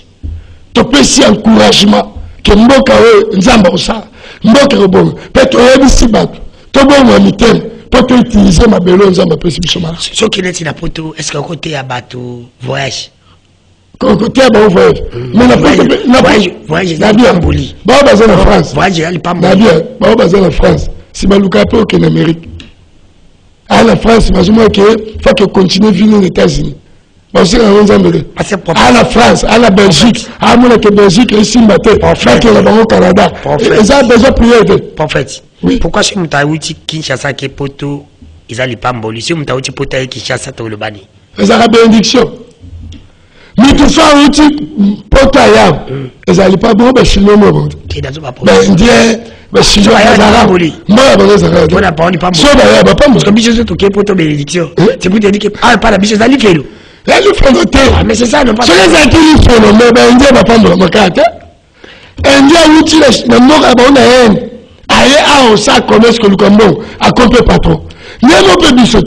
Speaker 2: topesi encouragement que mboka o nzamba osa mboka robongo peut-être oyebisi bato tobongo mitema peut utiliser mabelo nzamba pesi biso mala
Speaker 1: so kineti na poto est-ce que côté ya bato voyage
Speaker 2: côté ya ba voyage mais na
Speaker 1: voyage na Pamboli
Speaker 2: ba baza na France
Speaker 1: voyage ya Pamboli
Speaker 2: na bien ba baza na France si baluka pe au Amérique à la France mazuma que faut que continuer vivre aux États-Unis. À la France, à la Belgique, à la Belgique, ici, au Canada. Ils ont besoin de prier.
Speaker 1: Prophète, pourquoi si vous avez dit Kinshasa qui est poto, ils ont pas mboli, si vous avez dit poto Kinshasa, tu le bani.
Speaker 2: Ils ont la bénédiction. Mais tout ça, vous dit poto ayam, ils n'ont pas bon, mais je suis non bon. Ben, Indien, ben, je suis non bon. Moi, je suis non bon.
Speaker 1: On a pas bon. Parce que biche, c'est ok poto bénédiction. C'est pour te dire que, ah, pas la biche, ça lui fait.
Speaker 2: Là, il faut noter.
Speaker 1: Mais c'est ça, non pas.
Speaker 2: C'est les acquis qui font le mais Indien va prendre le carte. Indien, outil, le mot à bon haine. Aïe, ah, on sait comment est-ce que le combo a compris patron. N'y a pas de bichot.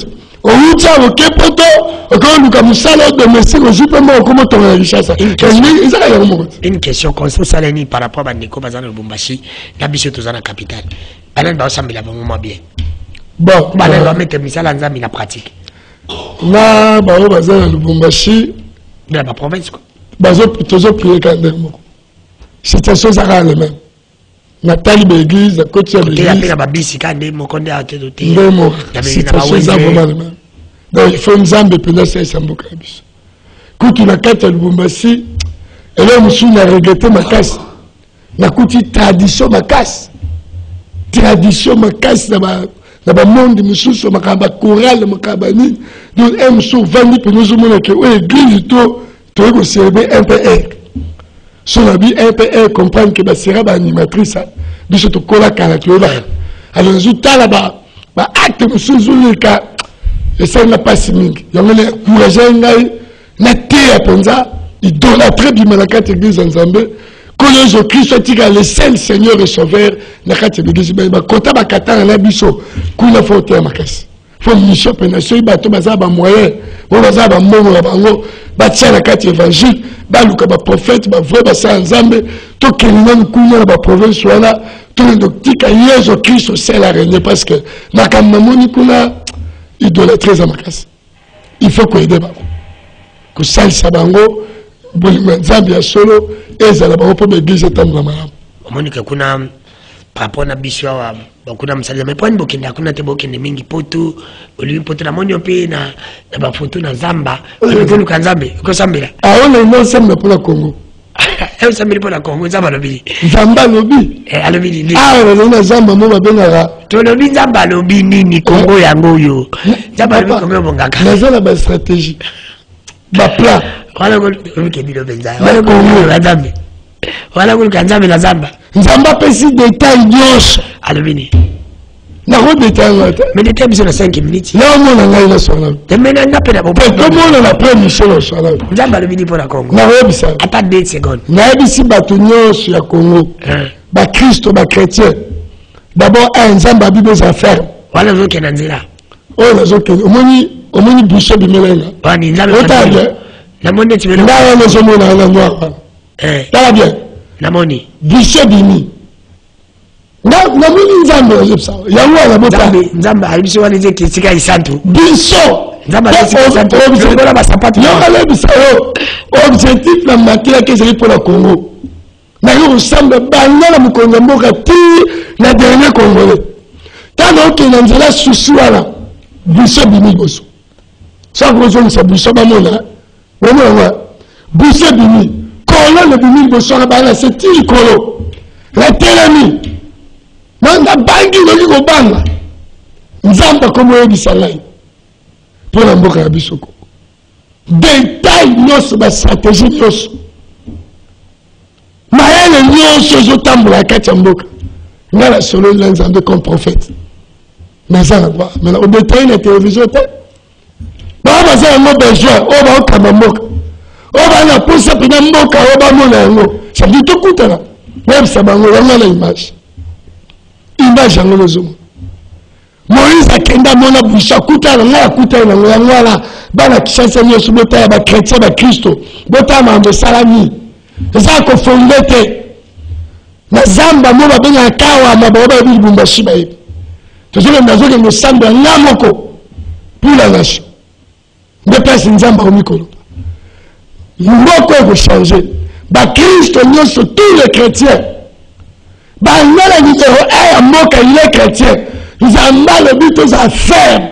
Speaker 2: On outil, on est poto, on nous comme ça, l'autre de messie, on joue pas moi, comment on a richesse.
Speaker 1: Une question, quand on s'allie par rapport à Nico Bazan au Bumbashi, la bichot aux la capitale. Balan va ensemble, il a vraiment bien.
Speaker 2: Bon,
Speaker 1: Balan va mettre misal en zami la pratique.
Speaker 2: Na bao baza na Lubumbashi
Speaker 1: dans la province quoi
Speaker 2: bazo toujours prier quand même situation ça rend le même na tali l'église à côté de l'église
Speaker 1: il y a la bisi quand même mon condé à tête de thé
Speaker 2: situation ça vraiment le même donc il faut nzambe pena ça samboka biso kutu na kati ya Lubumbashi ele musu na regretter makasi na kuti tradition makasi na ba monde mususu makamba chorale makamba ni donc un musu vandi pour nous montrer que l'église to eko célébrer MPR sur la vie MPR comprendre que ba sera ba animatrice biso to kola kala to là alors résultat là ba acte mususu lika et ça n'a pas si mingi yango le courager ngai na te aponza idolâtrer bi malakati église nzambe que Jésus-Christ soit le seul Seigneur et Sauveur, na kati l'église ba kota ba katana na biso kuna faut te makasi faut mission penation bato baza ba moyen bo baza ba mbongo ba bango ba tia na kati évangile ba luka ba prophète ba vrai ba sa nzambe to kelina kuna ba province wala to ndoktika Jésus-Christ c'est la régner parce que makamma moni kuna idolâtrer za makasi il faut que aider ba ko salisa bango bolingo nzambe ya solo ezala ba po l'église etamba malamu
Speaker 1: omonika kuna rapport na biso wa bakuna msalama mais point bokenda kuna te bokende mingi poto olivi poto na monyo pe na ba photo na zamba olivi ka nzambe ko sambela
Speaker 2: aona ino samba pour la Congo
Speaker 1: e sambela pour la Congo zamba lobi
Speaker 2: zamba lobi
Speaker 1: alobi ni
Speaker 2: na zamba mo babenga
Speaker 1: to lobi zamba lobi nini Congo yango yo zamba lobi Congo bongaka
Speaker 2: nazala ba stratégie ba plan
Speaker 1: wala ko kebilo benza wala ko nzambe wala ko nzambe na zamba
Speaker 2: nzamba pesi détail nyos
Speaker 1: alobini
Speaker 2: na ko détail ngata
Speaker 1: mais détail biso na 5 minutes
Speaker 2: là on a ngai na sona
Speaker 1: te mena ngape na bobo
Speaker 2: to mona na premier solo sona
Speaker 1: nzamba alobini pour la Congo
Speaker 2: na ko bisa
Speaker 1: ata 2 secondes
Speaker 2: na bisi bato nyos ya Congo ba Christo ba chrétien d'abord un nzamba bible za ferme
Speaker 1: wala zo kena nzira
Speaker 2: o na zo kena omoni boucher bimelenga
Speaker 1: wani nzamba na monde tu veux
Speaker 2: là on zo mona na noir là bien
Speaker 1: na moni
Speaker 2: boucher bimi na moni nzambe yepsa yango na bota
Speaker 1: nzambe alibiso wani ze kisika isantu
Speaker 2: biso objectif la matière que j'ai pour le Congo. Mais il ressemble à la Congo, la dernière Congolais. Tant que nous avons souci là, Bousso Bini Bosso. Ça vous dit ça Bousso Bamona. Bousso Bini. Colo le Bini Bosso là, c'est il Colo. La Télami. Manda bangi le Gobanga. Nzamba comme on dit ça là. Pour la mboka ya bisoko. Détail nyonso ba stratégie nyonso. Maele nyonso zo tambola kati ya mboka. Ngala solo Nzambe comme prophète. Mais ça va pas. Mais au détail la télévision te. Ba ba za mo besoin, o ba okama mboka. O ba na posa pina mboka o ba mona ngo. Ça dit tout kutana. Même ça ba ngo ngala image. Image ngo lozo. Moïse a kenda mona boucha kutana na kutana na ngala bana kishasa nyoso bota ba chrétien ba Kristo bota mambo salami za ko fondete na zamba mo ba benga kawa maboba bilbumba shiba yebi tozole ndazoke no samba ngamoko pour la nation ne pas nzamba au mikolo mboko ko changer ba Kristo nyoso tous les chrétiens ba ngala ni ko ay mboka il chrétien Nzamba le but aux ferme.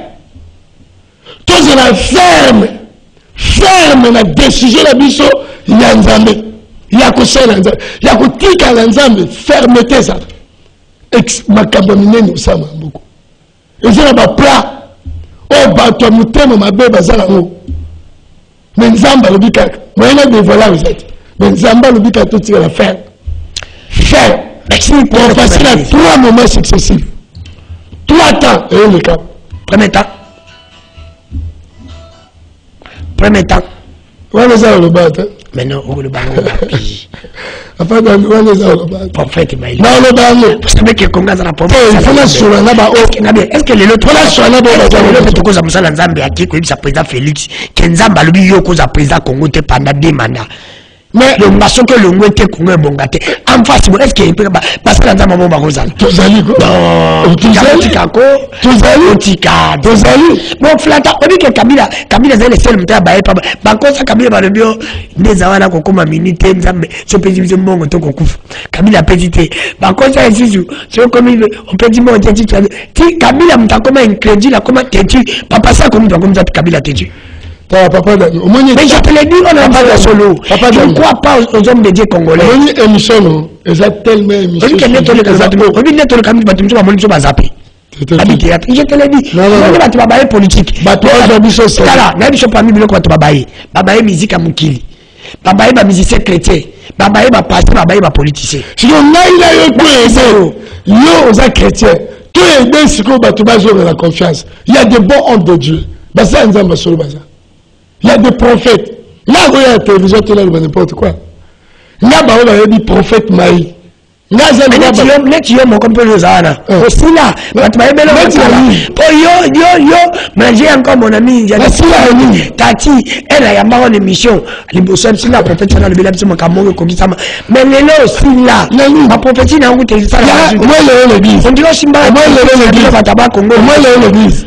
Speaker 2: Tous la ferme. Ferme la décision la biso. Il y a Nzambe. Il y a Kosa Nzambe. Il y a Kotika Nzambe. Fermeté ça. Makabamine nous sommes beaucoup. Et c'est là-bas plat. Oh, bateau moutemo ma bébé zalango. Mais Nzamba le bika. Moi, il y a des volants vous êtes. Mais Nzamba le bika tout la ferme. Ferme. On passe à 3 moments successifs. 3 temps, et le cap.
Speaker 1: Premier temps. Premier temps.
Speaker 2: On va ça le battre.
Speaker 1: Mais non, on le bat.
Speaker 2: Après, on va ça le battre.
Speaker 1: Prophète, mais il
Speaker 2: non, le battre.
Speaker 1: Vous savez que Congo a la prophète.
Speaker 2: Il faut la sur la bas.
Speaker 1: Est-ce que les autres la sur la bas, l'autre cause à Moussa Nzambe à qui est sa président Félix, Kenzamba lui yo cause à président Congo pendant 2 mandats. Mais le maçon que le ngwete Congo est bon gâté. En face, est-ce qu'il peut parce que Nzamba bon barozal.
Speaker 2: Tozali quoi?
Speaker 1: Non, Tozali kako. Tozali tika. Tozali. Bon flata, on dit que Kabila c'est le seul mta ba pas. Ba kosa Kabila ba lebio ndezawana ko koma minute Nzambe. So pezi bizo mbongo to ko kufu. Kabila petite. Ba kosa esizu. So comme on peut dire mon tenti. Ti Kabila mtakoma incrédule la comment tenti. Papa ça comme Kabila tenti.
Speaker 2: Papa
Speaker 1: mais je te l'ai dit, on a pas de solo. Je ne crois pas aux hommes de Dieu congolais.
Speaker 2: On a une émission, tellement émission.
Speaker 1: Je te l'ai dit. Je te l'ai dit. On a politique. On musique à Moukili. Babaye ba musicien chrétien. Babaye ba pasteur, babaye ba politicien.
Speaker 2: Si on a yo aux chrétiens. Tout est bien ce qu'on va te la confiance. Il y a des bons hommes de Dieu. Basa nzamba solo basa. Il y a des prophètes. Là, où il y a la télévision, tu l'as n'importe quoi. Là, il y a des prophètes maïs. Là, il y a des prophètes.
Speaker 1: Aussi là, mais j'ai encore mon ami, Tati, elle a une émission. Les bossons, c'est là, prophète, dans le bel absent, comme ça. Mais les lots, c'est là. Ma prophétie n'a pas été ça.
Speaker 2: Moi, l'église.
Speaker 1: On dirait Simba.
Speaker 2: Moi, l'église.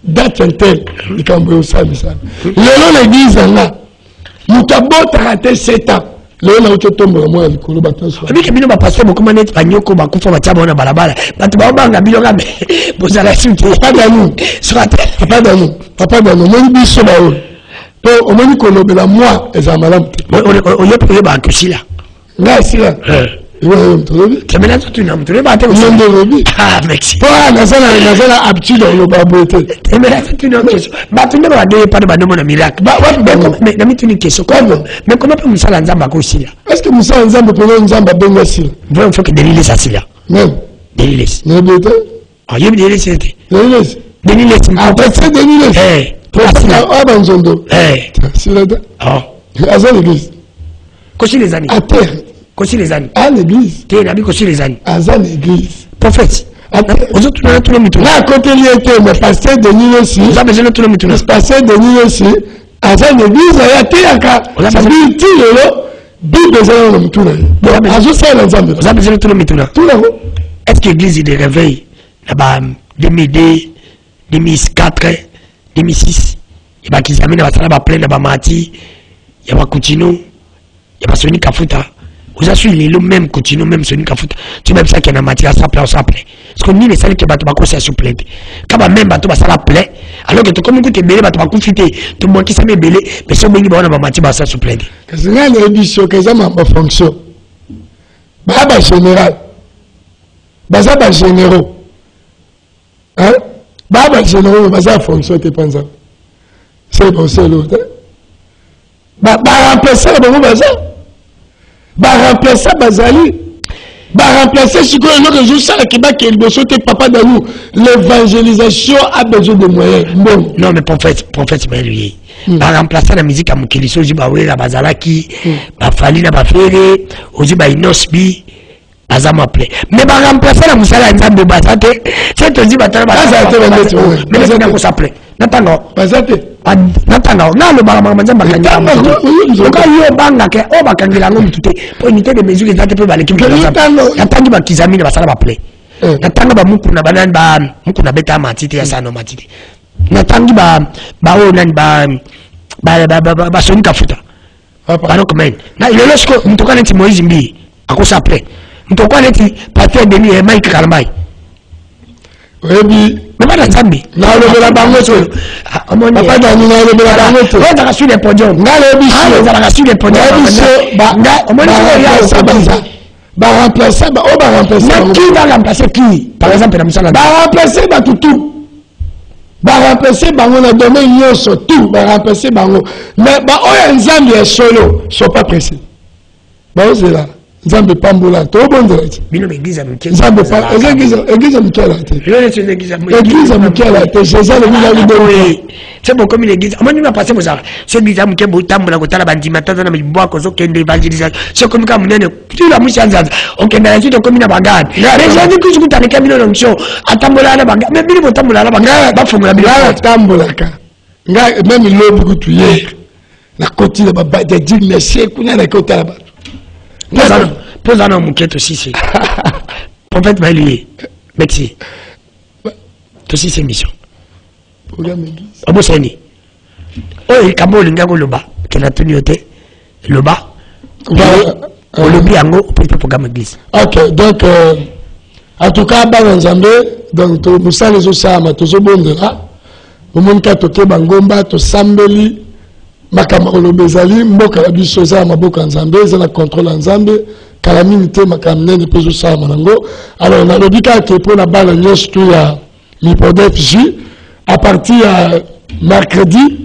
Speaker 2: Date tel, il cambo ça. L'église là. Nous t'avons raté 7 ans. Léon a tombe moi le colo bateau.
Speaker 1: Oui, que bino ba passer beaucoup manet banyoko ba kufa ba taba na balabala. Batu ba banga bino ngabe. Bozala suite.
Speaker 2: Pas d'anou. Pas d'anou. Moi biso ba o. To o moni kono bela moi ezamala.
Speaker 1: O yo ba kusila.
Speaker 2: Nga sila.
Speaker 1: Tu me l'as tout une tu pas ah merci
Speaker 2: pas nazala habitude au baboté
Speaker 1: tu me l'as tout une question bah tu ne vas pas de mon miracle mais na mitu ni question mais comment peut Moussa Nzamba ko sila
Speaker 2: est-ce que Moussa Nzamba peut Nzamba benga sila
Speaker 1: vraiment faut que délile ça sila
Speaker 2: même
Speaker 1: délile
Speaker 2: ne bête
Speaker 1: ah yé délile c'était
Speaker 2: délile après c'est délile ah banzondo sila
Speaker 1: ah
Speaker 2: azal l'église
Speaker 1: kosi les années
Speaker 2: à terre
Speaker 1: Kosi les années.
Speaker 2: À l'église.
Speaker 1: Tu es l'habit Kosi les années.
Speaker 2: À l'église.
Speaker 1: Prophète. Aux autres, on a tout le mytho.
Speaker 2: Là, à côté, il y a mais pasteur de Nino aussi.
Speaker 1: Vous avez besoin de tout le mytho.
Speaker 2: Pasteur de Nino aussi. À l'église, il y a Théaka. Ça veut dire, tu es là. Bible, c'est un mytho. Bon, à ce sein, l'ensemble.
Speaker 1: Vous avez besoin de tout le mytho.
Speaker 2: Tout là.
Speaker 1: Est-ce que l'église, il réveille là-bas, des médés, 2004, 2006. Il y a qui examine la salle, plein de Bamati, il y a Coutinho, il y a Sonic Kafuta. Vous assurez le même Coutinho, même Sonic Kafuta. Tu même ça qui est en matière, ça plaît, ça plaît. Parce que ni les salles qui battent pas ça souple. Quand même bateau ça la plaît, alors que tu comme tu es belé, bateau pas confité, tu montes qui ça m'est belé, mais si on me dit bon, on va matière, ça souple.
Speaker 2: Parce que là, l'édition, que ça m'a pas fonction. Bah, général. Bah, ça, bah, généraux. Hein? Bah, généraux, bah, ça, fonction, t'es pas ça. C'est bon, c'est l'autre. Bah, remplacer, bah, ça. Bah, remplacer, bah, Zali. Bah, remplacer, si que je sais que le papa de nous, l'évangélisation a besoin de moyens. Bon.
Speaker 1: Non, mais prophète, c'est lui. Bah, remplacer la musique à Mukeliso, je bah, oui, la Bazalaki, bah, Falina, bah, Ferré, aussi, bah, Inosbi. Azam appelé. Mais bah remplacer la Moussala Nzambe Bazate, c'est aussi bah mais c'est qu'on s'appelle. Natanga. Bazate. Natanga. Na le barama Nzamba Kangila. Donc yo banga ke o bakangila ngom tuté pour unité de mesures exactes pour balé kim. Natanga ba kizami na basala ba play. Natanga ba muku na banan ba muku na beta matite ya sana matite. Natanga ba o nan ba Sonic Kafuta. Ba no comment. Na ile losko mtoka nti Moïse Mbi akosa play. Pourquoi n'est-il pas fait de lui et Mike Kalmai? Oui, mais pas dans Zambi. Non, le la bangote. Papa dans la bangote. On a reçu les podiums. On a reçu les podiums. Bah remplacer, bah on va remplacer. Mais qui va remplacer qui? Par exemple, la mission. Bah remplacer, bah tout. Bah remplacer, bah on a donné une sur tout. Bah remplacer, bah on. Mais bah on a un Zambi solo. Ils sont pas pressés. Bah on est là. Nzambe pambola to bondela ti bino l'église amukela nzambe pa église amukela ti l'église amukela ti Jésus le mina libéré c'est bon comme l'église amoni na passer moza c'est l'église amukela botambola kotala bandima tata na mibwa ko zo kende evangelisation c'est comme ka munene tu la musi anza okenda na tito comme na bagade mais j'ai dit que je kutane kamino lonction atambola na bagade mais bino botambola na bagade ba fungula bino atambola ka nga même lobi kutuye na koti na baba de digne c'est kuna na koti la Pose un mouquet aussi, c'est. Prophète va lier. Merci. Aussi, c'est mission. Abosani. Oh, il Kamo Lingago Loba, qui a tenu au thé. Loba. Le lobby en haut, pour le programme d'église. Ok, donc, en tout cas, dans Zambé, donc, nous sommes les Osama, tous au bon de là. Au monde qui a toqué Bangomba, tous Sambeli. Makamalo bezali mboka la biso za maboka nzambe za na contrôle nzambe kala minute makamne ne pezo sa manango alors na lobika ke pour la balle nyos tu ya l'hypodef J à partir à mercredi,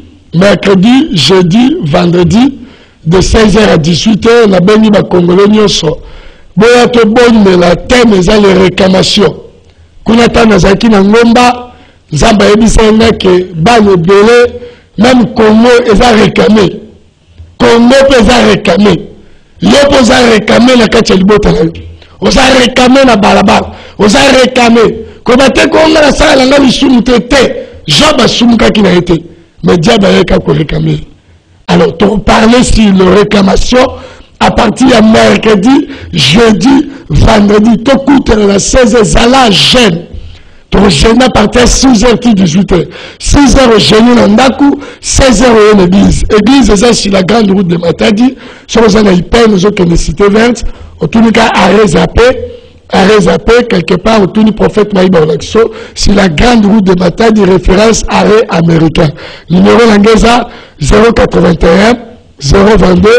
Speaker 1: jeudi, vendredi de 16h à 18h la beni ba congolais nyoso boya to bonne la thème za les réclamations kuna tana zaki na ngomba nzamba yebisa ngake ba le belé. Même Congo est à réclamer. Congo est à réclamer. L'opposé à réclamer la Kachelibota. On a réclamé la balabala. On a réclamé. Comment est-ce qu'on a la salle à la soumouté? Job a soumouka qui n'a été. Mais diable a réclamé. Alors, pour parler sur la réclamation, à partir de mercredi, jeudi, vendredi, tout coûte la 16 à la gêne. Pour gêner à partir de 6h 18h. 6h au génie dans Ndaku, 16h au l'église. L'église, c'est sur la grande route de Matadi. Sur les hyper, nous avons une cité verte. Au tout cas, arrêt zappé, quelque part, au tout prophète Maïba Olaxo, sur la grande route de Matadi, référence arrêt américain. Numéro Langeza, 081 022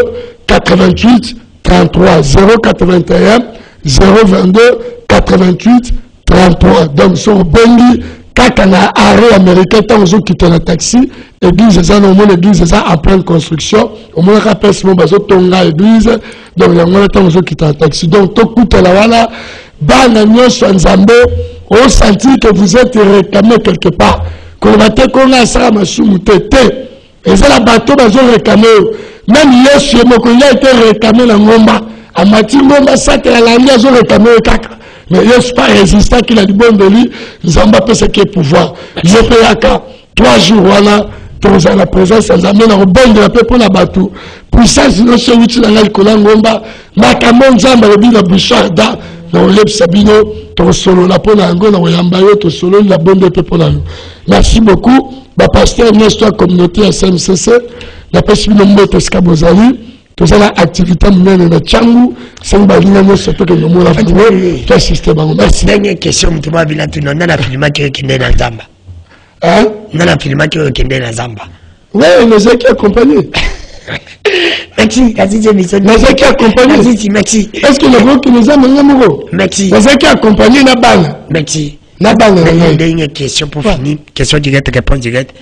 Speaker 1: 88 33. 081 022 88 33. Donc, sur Bengi, quand on a arrêt américain, tant qu'on quitte le taxi, l'église est en pleine construction. Au moins, on rappelle ce moment, on a l'église, donc il y a un temps qu'on quitte le taxi. Donc, tout coûte la voilà, bananion sur Nzambe, on sentit que vous êtes réclamé quelque part. Qu'on va te qu'on a ça, ma soumoutété. Et c'est la bateau, ils ont réclamé. Même hier, chez moi, il a été réclamé la Ngomba. À Mati Ngomba, ça, ils ont réclamé le caca. Mais il n'y a pas résistant qu'il a du bon de lui, nous avons pas ce qui est pouvoir. Je fais à 3 jours, voilà, dans la présence, nous amène au bon de la paix pour la bateau. Puissance, nous sommes utiles dans l'alcool, ngomba, makamon, zamba, le bin, la boucharda,
Speaker 2: na Sabino, ton solo la pona ngo na yambayo to solo la bonne pe pona. Merci beaucoup. Ba pasteur Nestor communauté SMCC, la personne mbote skabozali, to ça la activité mène na changu, c'est ba lina no surtout que nous la fait to assister bango. Merci.
Speaker 1: Dernière question mtuma bila tu non na filma qui kende na Zamba.
Speaker 2: Hein?
Speaker 1: Na filma qui kende na Zamba.
Speaker 2: Ouais, nous qui accompagné.
Speaker 1: Merci, merci émission.
Speaker 2: Nous qui accompagné.
Speaker 1: Merci.
Speaker 2: Est-ce que le gros qui nous a mengo?
Speaker 1: Merci.
Speaker 2: Nous qui accompagné na balle.
Speaker 1: Merci.
Speaker 2: Na balle.
Speaker 1: Dernière question pour finir. Question directe, réponse directe.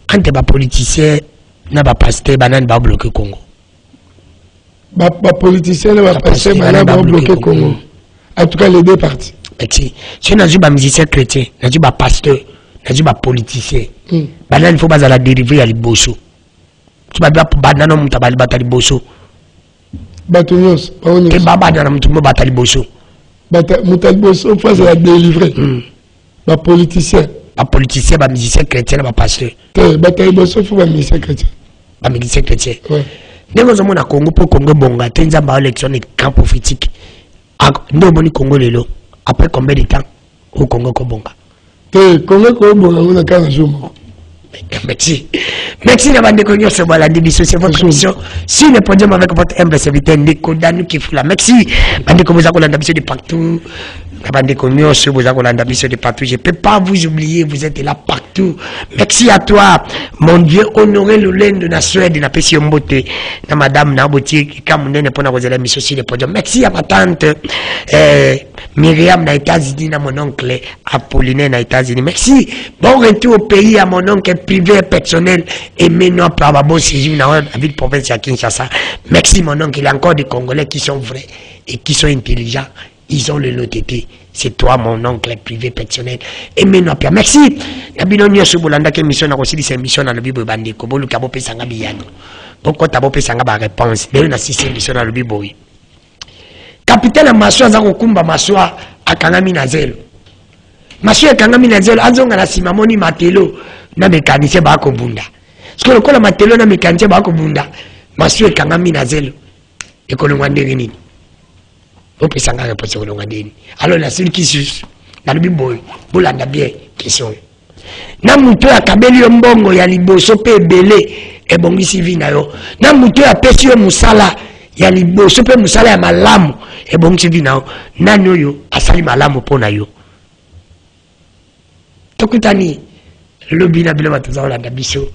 Speaker 1: Quand tu es politicien, na ba pasteur banane ba bloquer Congo.
Speaker 2: Ba politicien na ba pasteur banane ba bloquer Congo. En tout cas les deux parties.
Speaker 1: Merci. Si on a dit ba musicien chrétien, on a dit ba pasteur, on a dit ba politicien. Banane il faut pas la dériver à liboso. Tu vas bien banane on t'a ba liboso.
Speaker 2: Batonios, baonios.
Speaker 1: Que baba dans mon tout ba liboso.
Speaker 2: Mutaliboso face à la délivrer. Ba politicien.
Speaker 1: Ba politicien, ba musicien chrétien, ba pasteur.
Speaker 2: Bataliboso faut ba musicien chrétien.
Speaker 1: Ba musicien chrétien.
Speaker 2: Ouais.
Speaker 1: Nous avons Congo pour Congo bonga. Tenza ba élection de camp prophétique. Nous avons Congo lelo. Après combien de temps au Congo ko bonga?
Speaker 2: Congo ko bonga on a 15 jours.
Speaker 1: Merci. Merci d'avoir déconnu ce voilà d'émission c'est votre émission. Si le podium avec votre humble serviteur Nikodanu qui fout la merci. Bande comme vous avez l'ambition de partout. Bande comme vous avez l'ambition de partout. Je peux pas vous oublier, vous êtes là partout. Merci à toi, mon Dieu, honoré le lend de la Suède, na pesi mbote, na madame na boti qui kamune pour na cause l'émission sur le podium. Merci à ma tante Myriam na États-Unis, na mon oncle Apollinaire na États-Unis. Merci. Bon retour au pays à mon oncle privé personnel et maintenant pour avoir bon séjour dans la ville province à Kinshasa. Merci mon oncle, il y a encore des Congolais qui sont vrais et qui sont intelligents. Ils ont le lotété. C'est toi mon oncle privé personnel. Et maintenant Pierre. Merci. Nabino nyoso bolanda ke mission na kosili cette mission na lobi bande ko bolu ka bope sanga biyano. Boko ta bope sanga ba réponse. De na système mission na lobi boy. Capitaine Maswa za kokumba Maswa akangami na zelo. Maswa akangami na zelo azonga na simamoni matelo na mécanicien ba ko bunda. Parce que le kola matelo na mécanicien ba ko bunda. Maswa akangami na zelo. Ekolongwa ndenge nini? Bope sanga réponse ekolongwa ndenge. Alors la seule qui sus na lobi boy bolanda bien question. Na muto akabeli yo mbongo ya liboso pe belé ebongisi vi na yo. Na muto apesi yo musala ya liboso pe musala ya malamu ebongisi vi na yo. Nani oyo asali malamu pona yo. Tokutani lobi na bilo bataza olanda biso.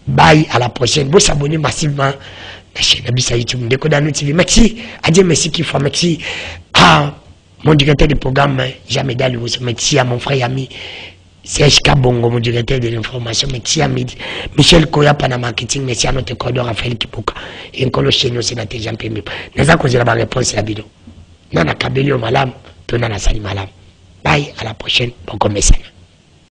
Speaker 1: Bye, à la prochaine. Vous s'abonnez massivement à la chaîne Abissa YouTube Nikodanu TV. Merci. Adieu, merci qui fois. Merci à mon directeur de programme, Jamais Dalou. Merci à mon frère et ami CHK Bongo, mon directeur de l'information. Merci à Michel Koya, Pana Marketing. Merci à notre cordon Raphaël Kipoka. Et encore le chien, c'est notre Jean Pembe. Nous avons causé la réponse à la vidéo. Nana Kabeli au malam, puis Nana Sali malam. Bye, à la prochaine. Bon, comme message.